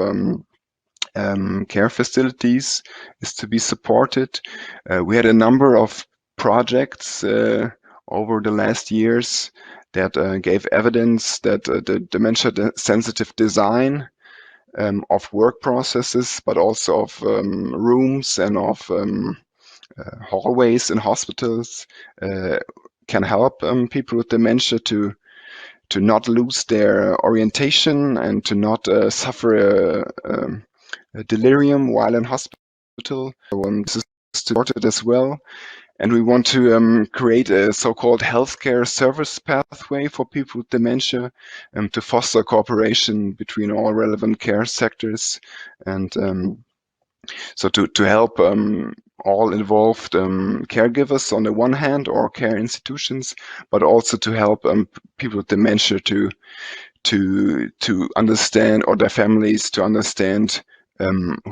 [SPEAKER 4] care facilities is to be supported. We had a number of projects over the last years that gave evidence that the dementia-sensitive design of work processes, but also of rooms and of hallways in hospitals can help people with dementia to not lose their orientation and to not suffer a delirium while in hospital. So this is supported as well. And we want to create a so-called healthcare service pathway for people with dementia to foster cooperation between all relevant care sectors, and so to help all involved caregivers on the one hand, or care institutions, but also to help people with dementia to understand, or their families to understand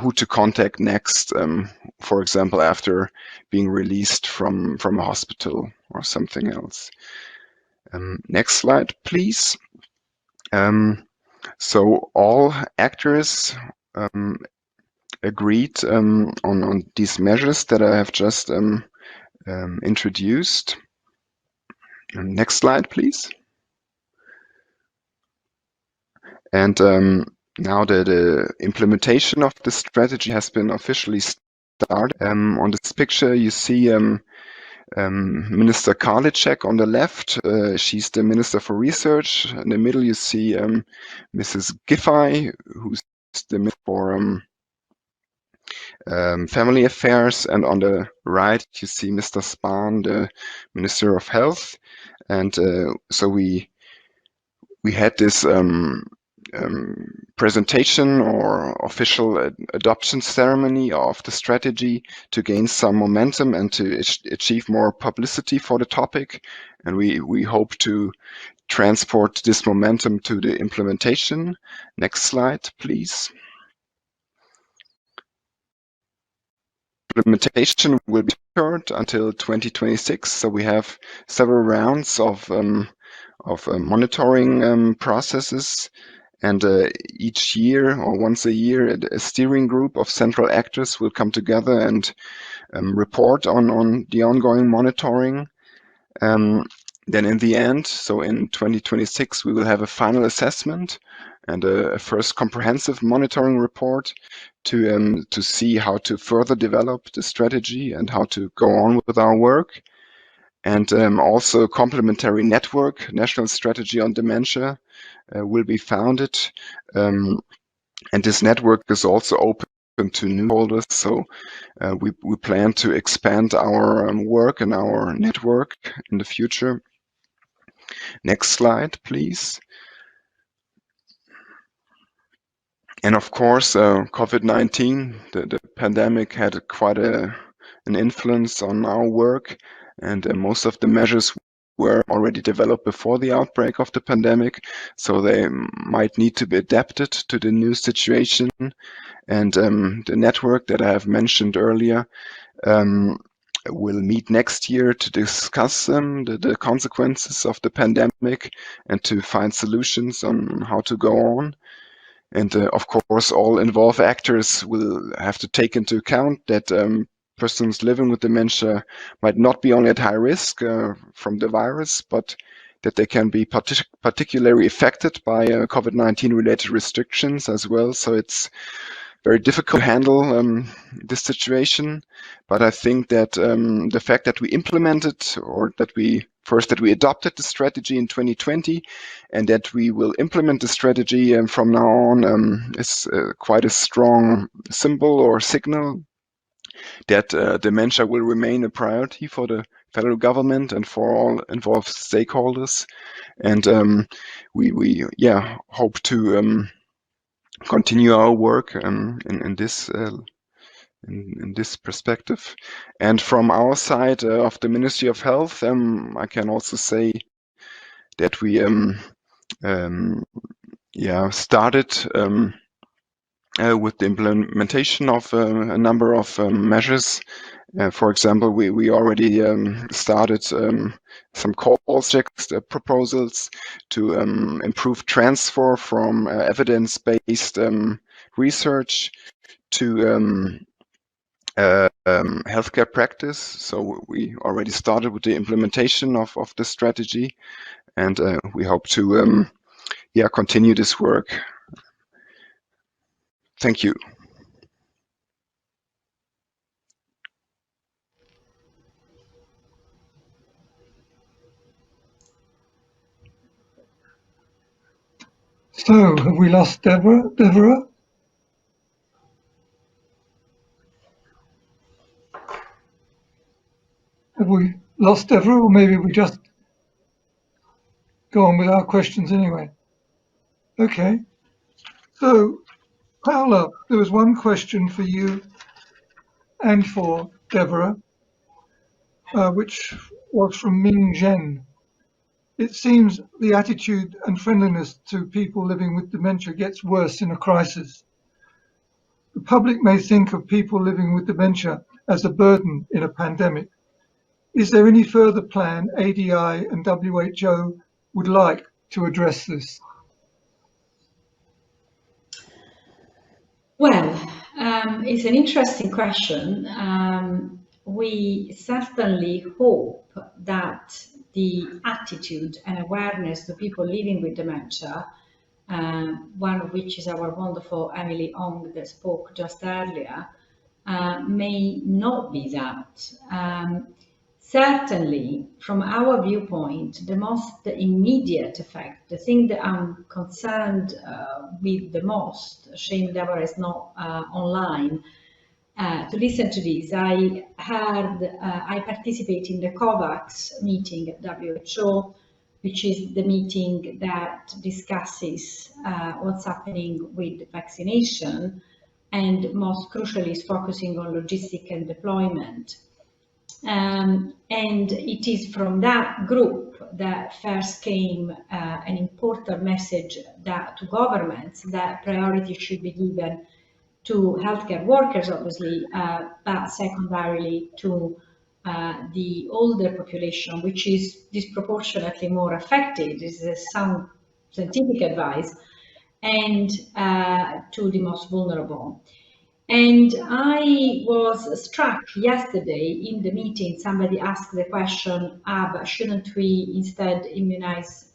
[SPEAKER 4] who to contact next, for example, after being released from a hospital or something else. Next slide, please. So all actors agreed on these measures that I have just introduced. Next slide, please. And now the implementation of the strategy has been officially started. On this picture, you see Minister Karliczek on the left. She's the Minister for Research. In the middle, you see Mrs. Giffey, who's the Minister for Family Affairs. And on the right, you see Mr. Spahn, the Minister of Health. And so we had this presentation or official adoption ceremony of the strategy to gain some momentum and to achieve more publicity for the topic. And we hope to transport this momentum to the implementation. Next slide, please. Implementation will be short until 2026, so we have several rounds of monitoring processes, and each year or once a year, a steering group of central actors will come together and report on the ongoing monitoring. Then in the end, so in 2026, we will have a final assessment and a first comprehensive monitoring report to see how to further develop the strategy and how to go on with our work. And also a complementary network, National Strategy on Dementia, will be founded. And this network is also open to new holders. So we plan to expand our work and our network in the future. Next slide, please. And of course, COVID-19, the pandemic had quite an influence on our work, and most of the measures were already developed before the outbreak of the pandemic, so they might need to be adapted to the new situation. And the network that I have mentioned earlier will meet next year to discuss the consequences of the pandemic and to find solutions on how to go on. And of course, all involved actors will have to take into account that persons living with dementia might not be only at high risk from the virus, but that they can be particularly affected by COVID-19 related restrictions as well. So it's very difficult to handle this situation. But I think that the fact that we implemented, or that we adopted the strategy in 2020, and that we will implement the strategy from now on is quite a strong symbol or signal that dementia will remain a priority for the federal government and for all involved stakeholders. And we hope to continue our work in this perspective. And from our side of the Ministry of Health, I can also say that we started with the implementation of a number of measures. For example, we already started some calls, proposals to improve transfer from evidence-based research to healthcare practice. So we already started with the implementation of the strategy, and we hope to continue this work. Thank you.
[SPEAKER 1] So, have we lost Dévora? Have we lost Dévora, or maybe we just go on with our questions anyway? Okay. So, Paola, there was one question for you and for Dévora, which was from Ming Zhen. It seems the attitude and friendliness to people living with dementia gets worse in a crisis. The public may think of people living with dementia as a burden in a pandemic. Is there any further plan ADI and WHO would like to address this?
[SPEAKER 2] Well, it's an interesting question. We certainly hope that the attitude and awareness to people living with dementia, one of which is our wonderful Emily Ong that spoke just earlier, may not be that. Certainly, from our viewpoint, the most immediate effect, the thing that I'm concerned with the most, shame Dévora is not online, to listen to this. I participate in the COVAX meeting at WHO, which is the meeting that discusses what's happening with vaccination, and most crucially is focusing on logistic and deployment. And it is from that group that first came an important message that to governments that priority should be given to healthcare workers, obviously, but secondarily to the older population, which is disproportionately more affected. This is sound scientific advice, and to the most vulnerable. And I was struck yesterday in the meeting, somebody asked the question, but shouldn't we instead immunize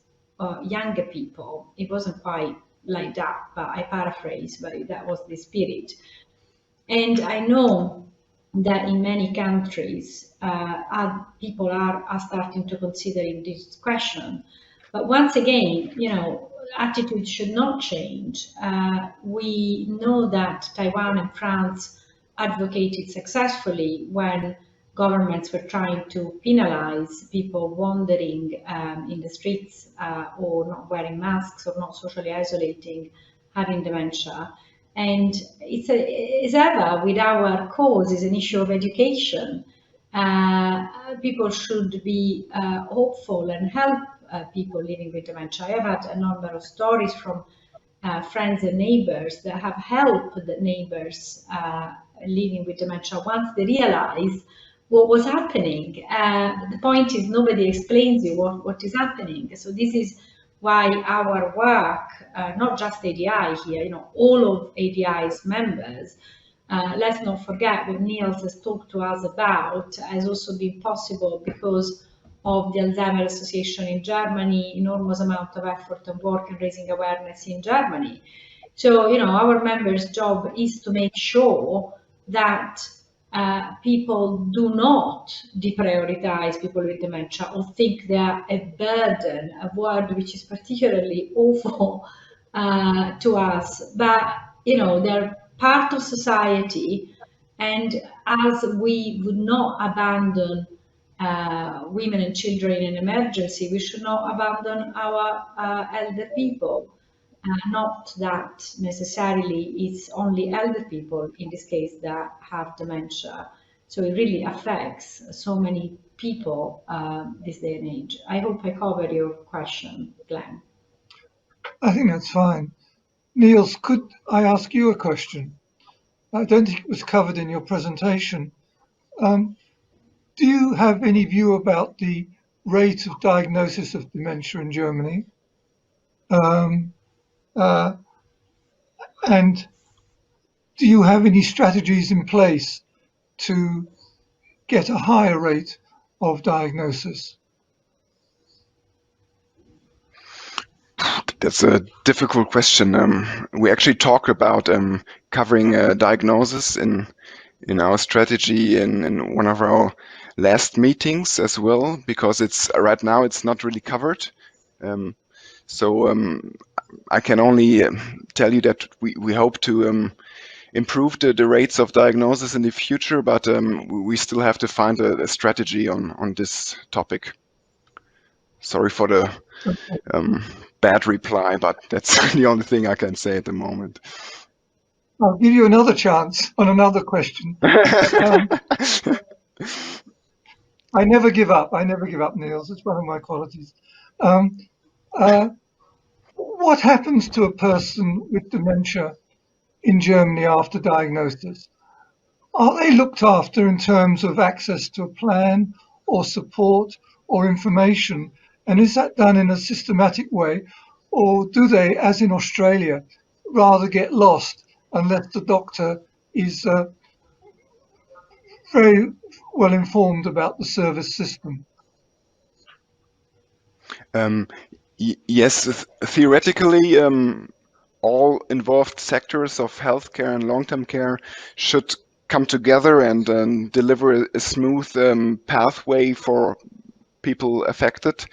[SPEAKER 2] younger people? It wasn't quite like that, but I paraphrase, but that was the spirit. And I know that in many countries, people are starting to consider this question. But once again, you know, attitudes should not change. We know that Taiwan and France advocated successfully when governments were trying to penalize people wandering in the streets or not wearing masks or not socially isolating, having dementia. And it's ever with our cause is an issue of education. People should be hopeful and help people living with dementia. I have had a number of stories from friends and neighbors that have helped the neighbors living with dementia once they realize what was happening. The point is nobody explains you what is happening. So this is why our work, not just ADI here, you know, all of ADI's members, let's not forget what Nils has talked to us about has also been possible because of the Alzheimer's Association in Germany, enormous amount of effort and work and raising awareness in Germany. So, you know, our members' job is to make sure that people do not deprioritize people with dementia or think they are a burden, a word which is particularly awful to us. But, you know, they're part of society, and as we would not abandon women and children in an emergency, we should not abandon our elder people. Not that necessarily it's only elder people in this case that have dementia. So it really affects so many people this day and age. I hope I covered your question, Glenn.
[SPEAKER 1] I think that's fine. Nils, could I ask you a question? I don't think it was covered in your presentation. Do you have any view about the rate of diagnosis of dementia in Germany? And do you have any strategies in place to get a higher rate of diagnosis?
[SPEAKER 4] That's a difficult question. We actually talk about covering diagnosis in our strategy in one of our last meetings as well, because it's right now it's not really covered. So I can only tell you that we hope to improve the rates of diagnosis in the future, but we still have to find a strategy on this topic. Sorry for the bad reply, but that's the only thing I can say at the moment.
[SPEAKER 1] I'll give you another chance on another question. I never give up. I never give up, Nils. It's one of my qualities. What happens to a person with dementia in Germany after diagnosis? Are they looked after in terms of access to a plan or support or information? And is that done in a systematic way? Or do they, as in Australia, rather get lost unless the doctor is very well informed about the service system?
[SPEAKER 4] Yes, theoretically, all involved sectors of healthcare and long-term care should come together and deliver a smooth pathway for people affected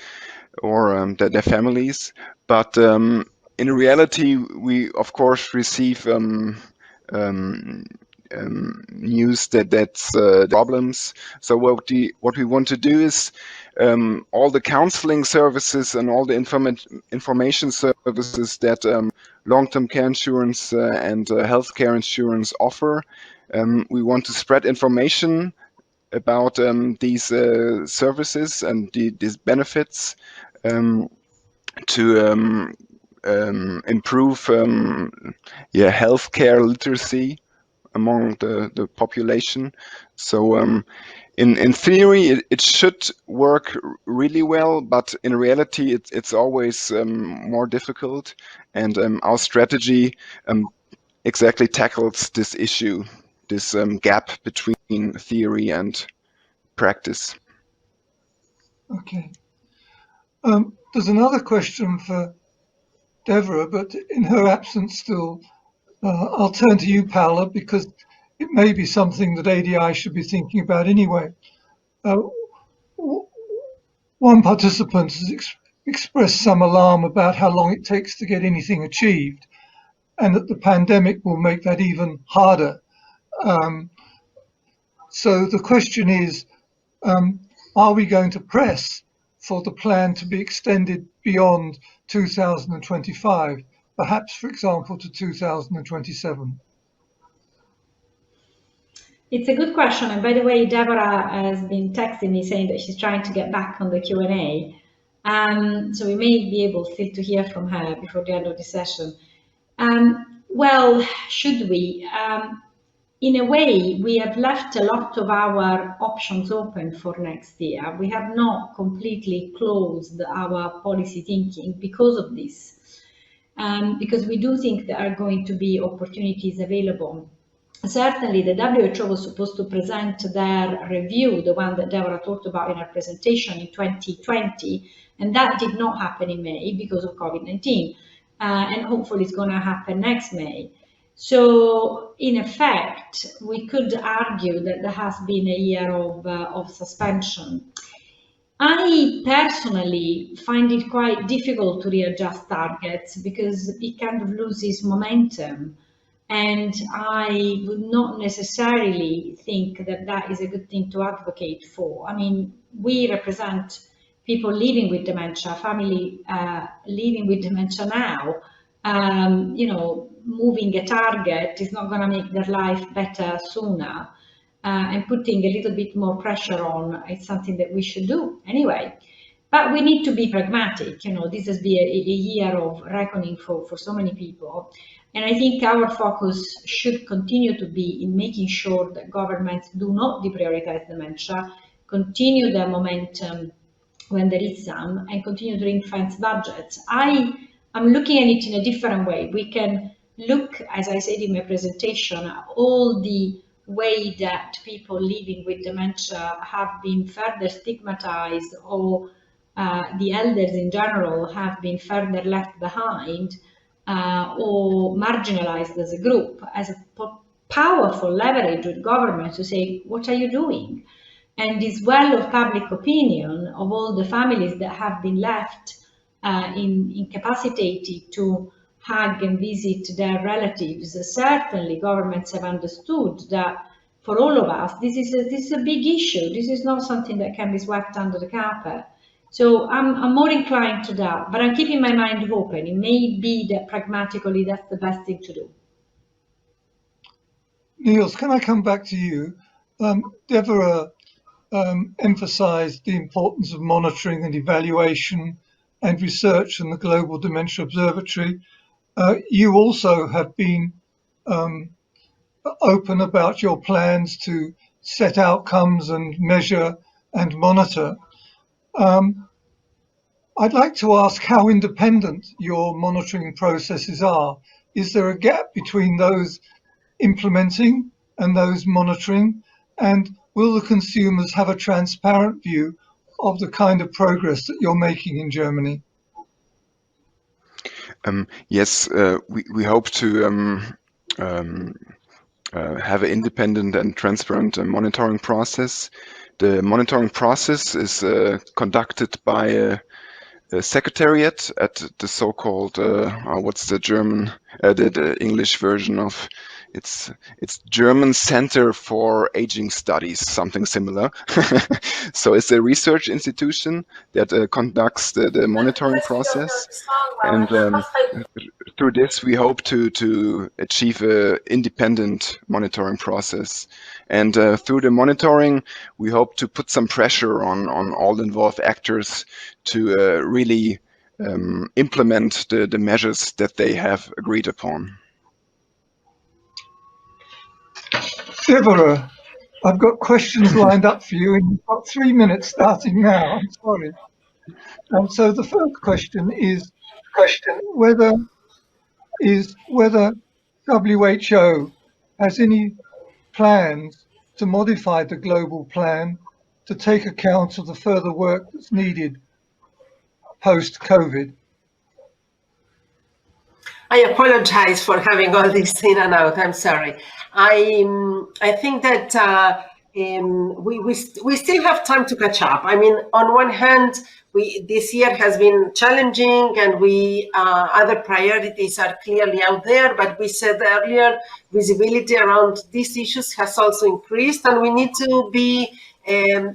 [SPEAKER 4] or their families. But in reality, we of course receive news that's problems. So what we want to do is all the counseling services and all the information services that long-term care insurance and healthcare insurance offer. We want to spread information about these services and these benefits to improve healthcare literacy among the population. So in theory it should work really well, but in reality it's always more difficult, and our strategy exactly tackles this issue, this gap between theory and practice.
[SPEAKER 1] Okay. There's another question for Dévora, but in her absence still, I'll turn to you, Paola, because it may be something that ADI should be thinking about anyway. One participant has expressed some alarm about how long it takes to get anything achieved, and that the pandemic will make that even harder. So the question is, are we going to press for the plan to be extended beyond 2025, perhaps, for example, to 2027?
[SPEAKER 2] It's a good question. And by the way, Dévora has been texting me saying that she's trying to get back on the Q&A. So we may be able still to hear from her before the end of the session. Well, should we? In a way, we have left a lot of our options open for next year. We have not completely closed our policy thinking because of this, because we do think there are going to be opportunities available. Certainly, the WHO was supposed to present their review, the one that Dévora talked about in her presentation, in 2020, and that did not happen in May because of COVID-19, and hopefully it's going to happen next May. So, in effect, we could argue that there has been a year of suspension. I personally find it quite difficult to readjust targets because it kind of loses momentum. And I would not necessarily think that that is a good thing to advocate for. I mean, we represent people living with dementia, family living with dementia now. You know, moving a target is not going to make their life better sooner. And putting a little bit more pressure on, it's something that we should do anyway. But we need to be pragmatic. You know, this has been a year of reckoning for so many people. And I think our focus should continue to be in making sure that governments do not deprioritize dementia, continue their momentum when there is some, and continue to ring-fence budgets. I'm looking at it in a different way. We can look, as I said in my presentation, at all the way that people living with dementia have been further stigmatized, or the elders in general have been further left behind, or marginalized as a group, as a powerful leverage with government to say, what are you doing? And this well of public opinion of all the families that have been left incapacitated to hug and visit their relatives, certainly governments have understood that for all of us, this is a big issue. This is not something that can be swept under the carpet. So I'm more inclined to that, but I'm keeping my mind open. It may be that pragmatically that's the best thing to do.
[SPEAKER 1] Nils, can I come back to you? Dévora emphasized the importance of monitoring and evaluation and research in the Global Dementia Observatory. You also have been open about your plans to set outcomes and measure and monitor. I'd like to ask how independent your monitoring processes are. Is there a gap between those implementing and those monitoring? And will the consumers have a transparent view of the kind of progress that you're making in Germany?
[SPEAKER 4] Yes, we hope to have an independent and transparent monitoring process. The monitoring process is conducted by secretariat at the so-called what's the German, the English version of it's German Center for Aging Studies, something similar. So it's a research institution that conducts the monitoring process, and through this we hope to achieve an independent monitoring process. And through the monitoring, we hope to put some pressure on all involved actors to really implement the measures that they have agreed upon.
[SPEAKER 1] Dévora, I've got questions lined up for you, and you've got 3 minutes starting now. I'm sorry. And so the first question is whether WHO has any plans to modify the global plan to take account of the further work that's needed post-COVID.
[SPEAKER 3] I apologize for having all this in and out. I'm sorry. I think that we still have time to catch up. I mean, on one hand, this year has been challenging, and other priorities are clearly out there. But we said earlier, visibility around these issues has also increased, and we need to be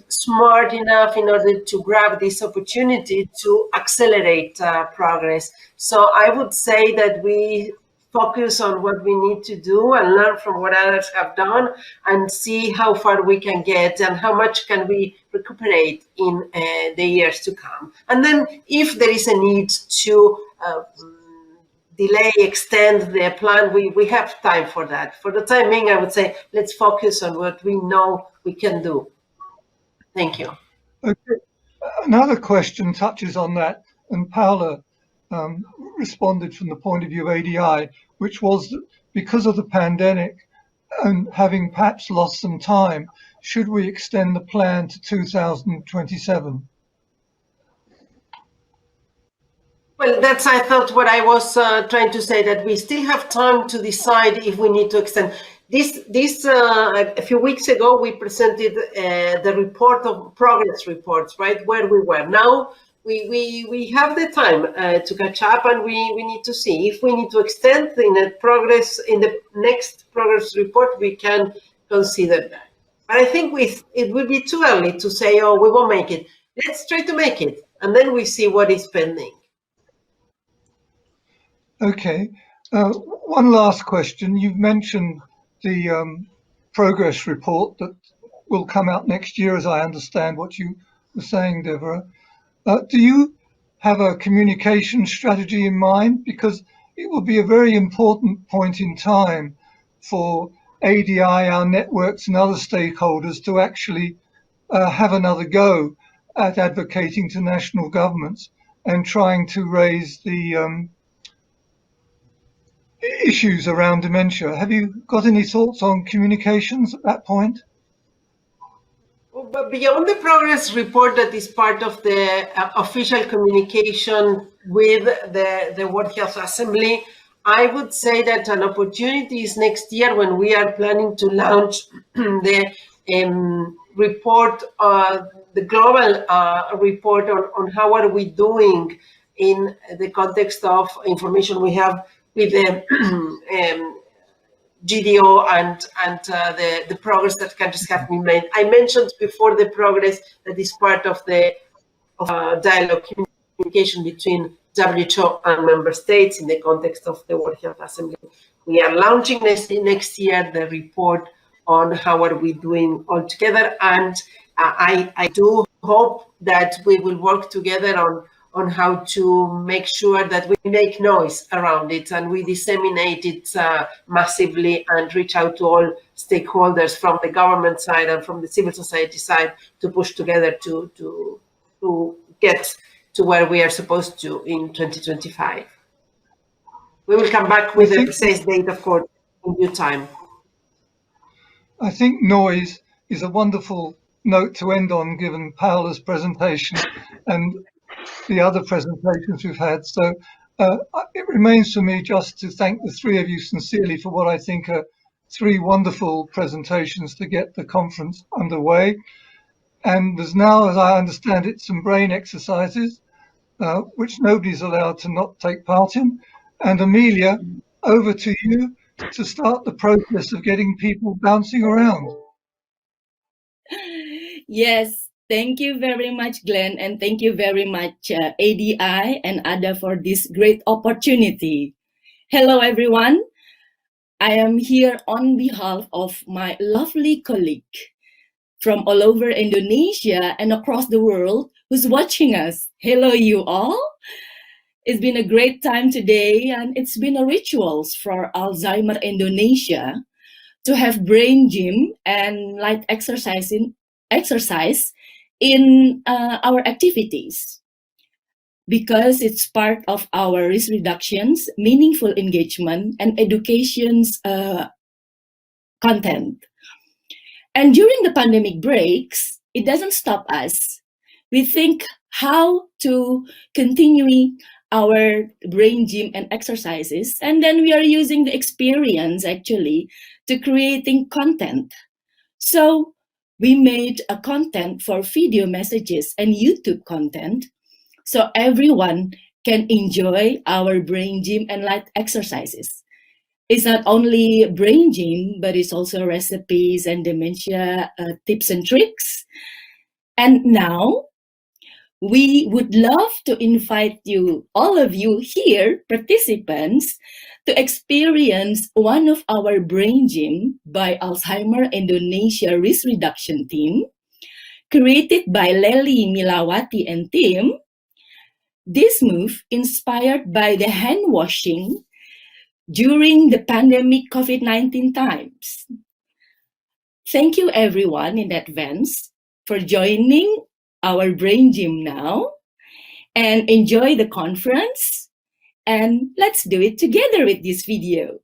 [SPEAKER 3] smart enough in order to grab this opportunity to accelerate progress. So I would say that we focus on what we need to do and learn from what others have done, and see how far we can get and how much can we recuperate in the years to come. And then if there is a need to delay, extend the plan, we have time for that. For the time being, I would say let's focus on what we know we can do. Thank you.
[SPEAKER 1] Okay. Another question touches on that, and Paola responded from the point of view of ADI, which was that because of the pandemic and having perhaps lost some time, should we extend the plan to 2027?
[SPEAKER 3] Well, that's, I thought, what I was trying to say, that we still have time to decide if we need to extend. A few weeks ago, we presented the report of progress reports, right, where we were. Now, we have the time to catch up, and we need to see if we need to extend in the next progress report. We can consider that. But I think it would be too early to say, oh, we won't make it. Let's try to make it, and then we see what is pending.
[SPEAKER 1] Okay. One last question. You've mentioned the progress report that will come out next year, as I understand what you were saying, Dévora. Do you have a communication strategy in mind? Because it will be a very important point in time for ADI, our networks, and other stakeholders to actually have another go at advocating to national governments and trying to raise the issues around dementia. Have you got any thoughts on communications at that point?
[SPEAKER 3] But beyond the progress report that is part of the official communication with the World Health Assembly, I would say that an opportunity is next year, when we are planning to launch the report, the global report on how are we doing in the context of information we have with the GDO and the progress that countries have been made. I mentioned before the progress that is part of the dialogue communication between WHO and member states in the context of the World Health Assembly. We are launching next year the report on how are we doing all together, and I do hope that we will work together on how to make sure that we make noise around it and we disseminate it massively and reach out to all stakeholders from the government side and from the civil society side to push together to get to where we are supposed to in 2025. We will come back with a precise date, of course, in due time.
[SPEAKER 1] I think noise is a wonderful note to end on, given Paola's presentation and the other presentations we've had. So it remains for me just to thank the three of you sincerely for what I think are three wonderful presentations to get the conference underway. And there's now, as I understand it, some brain exercises. which nobody's allowed to not take part in. And Amelia, over to you to start the process of getting people bouncing around.
[SPEAKER 5] Yes, thank you very much, Glenn, and thank you very much, ADI and Ada, for this great opportunity. Hello, everyone. I am here on behalf of my lovely colleague from all over Indonesia and across the world who's watching us. Hello, you all. It's been a great time today, and it's been a rituals for Alzheimer Indonesia to have brain gym and light exercise in our activities, because it's part of our risk reductions, meaningful engagement, and education's content. And during the pandemic breaks, it doesn't stop us. We think how to continue our brain gym and exercises, and then we are using the experience actually to creating content. So we made a content for video messages and YouTube content, so everyone can enjoy our brain gym and light exercises. It's not only brain gym, but it's also recipes and dementia tips and tricks. And now we would love to invite you, all of you here, participants, to experience one of our brain gym by Alzheimer Indonesia Risk Reduction Team, created by Lely Milawati and team. This move inspired by the hand washing during the pandemic COVID-19 times. Thank you everyone in advance for joining our brain gym now, and enjoy the conference, and let's do it together with this video.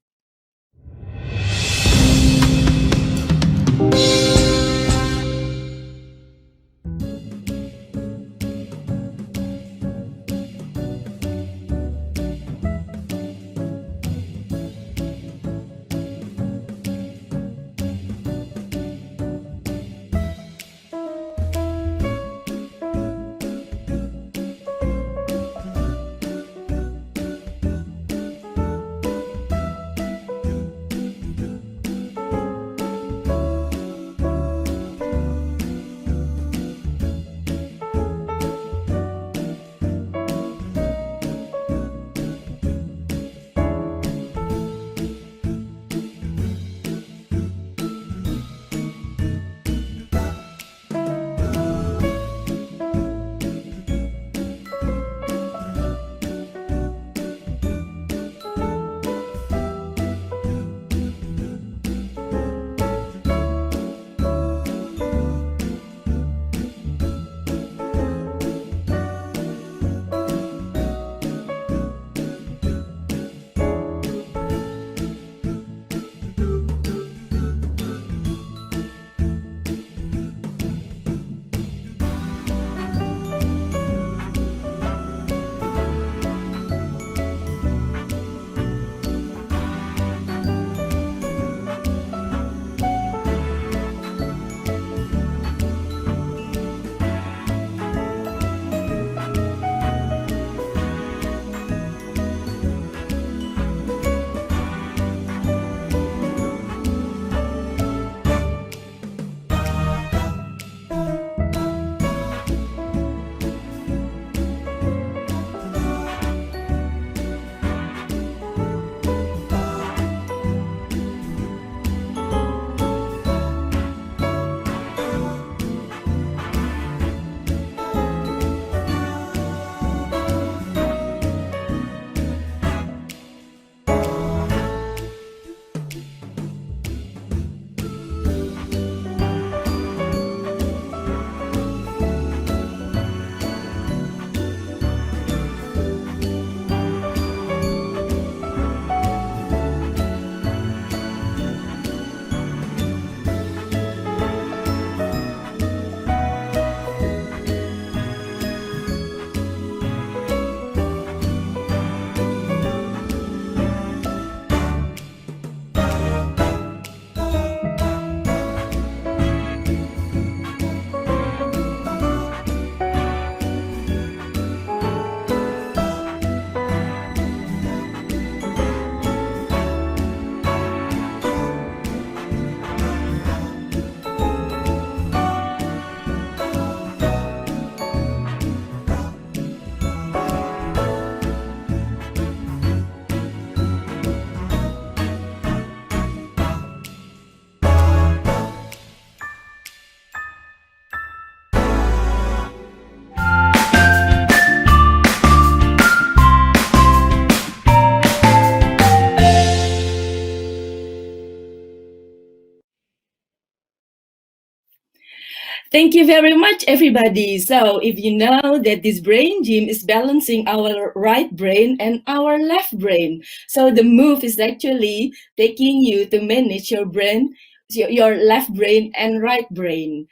[SPEAKER 5] Thank you very much, everybody. So if you know that this brain gym is balancing our right brain and our left brain, so the move is actually taking you to manage your brain, your left brain and right brain.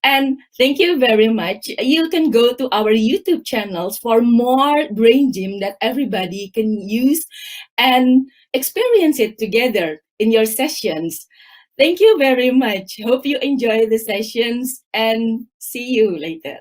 [SPEAKER 5] And thank you very much. You can go to our YouTube channels for more brain gym that everybody can use and experience it together in your sessions. Thank you very much. Hope you enjoy the sessions and see you later.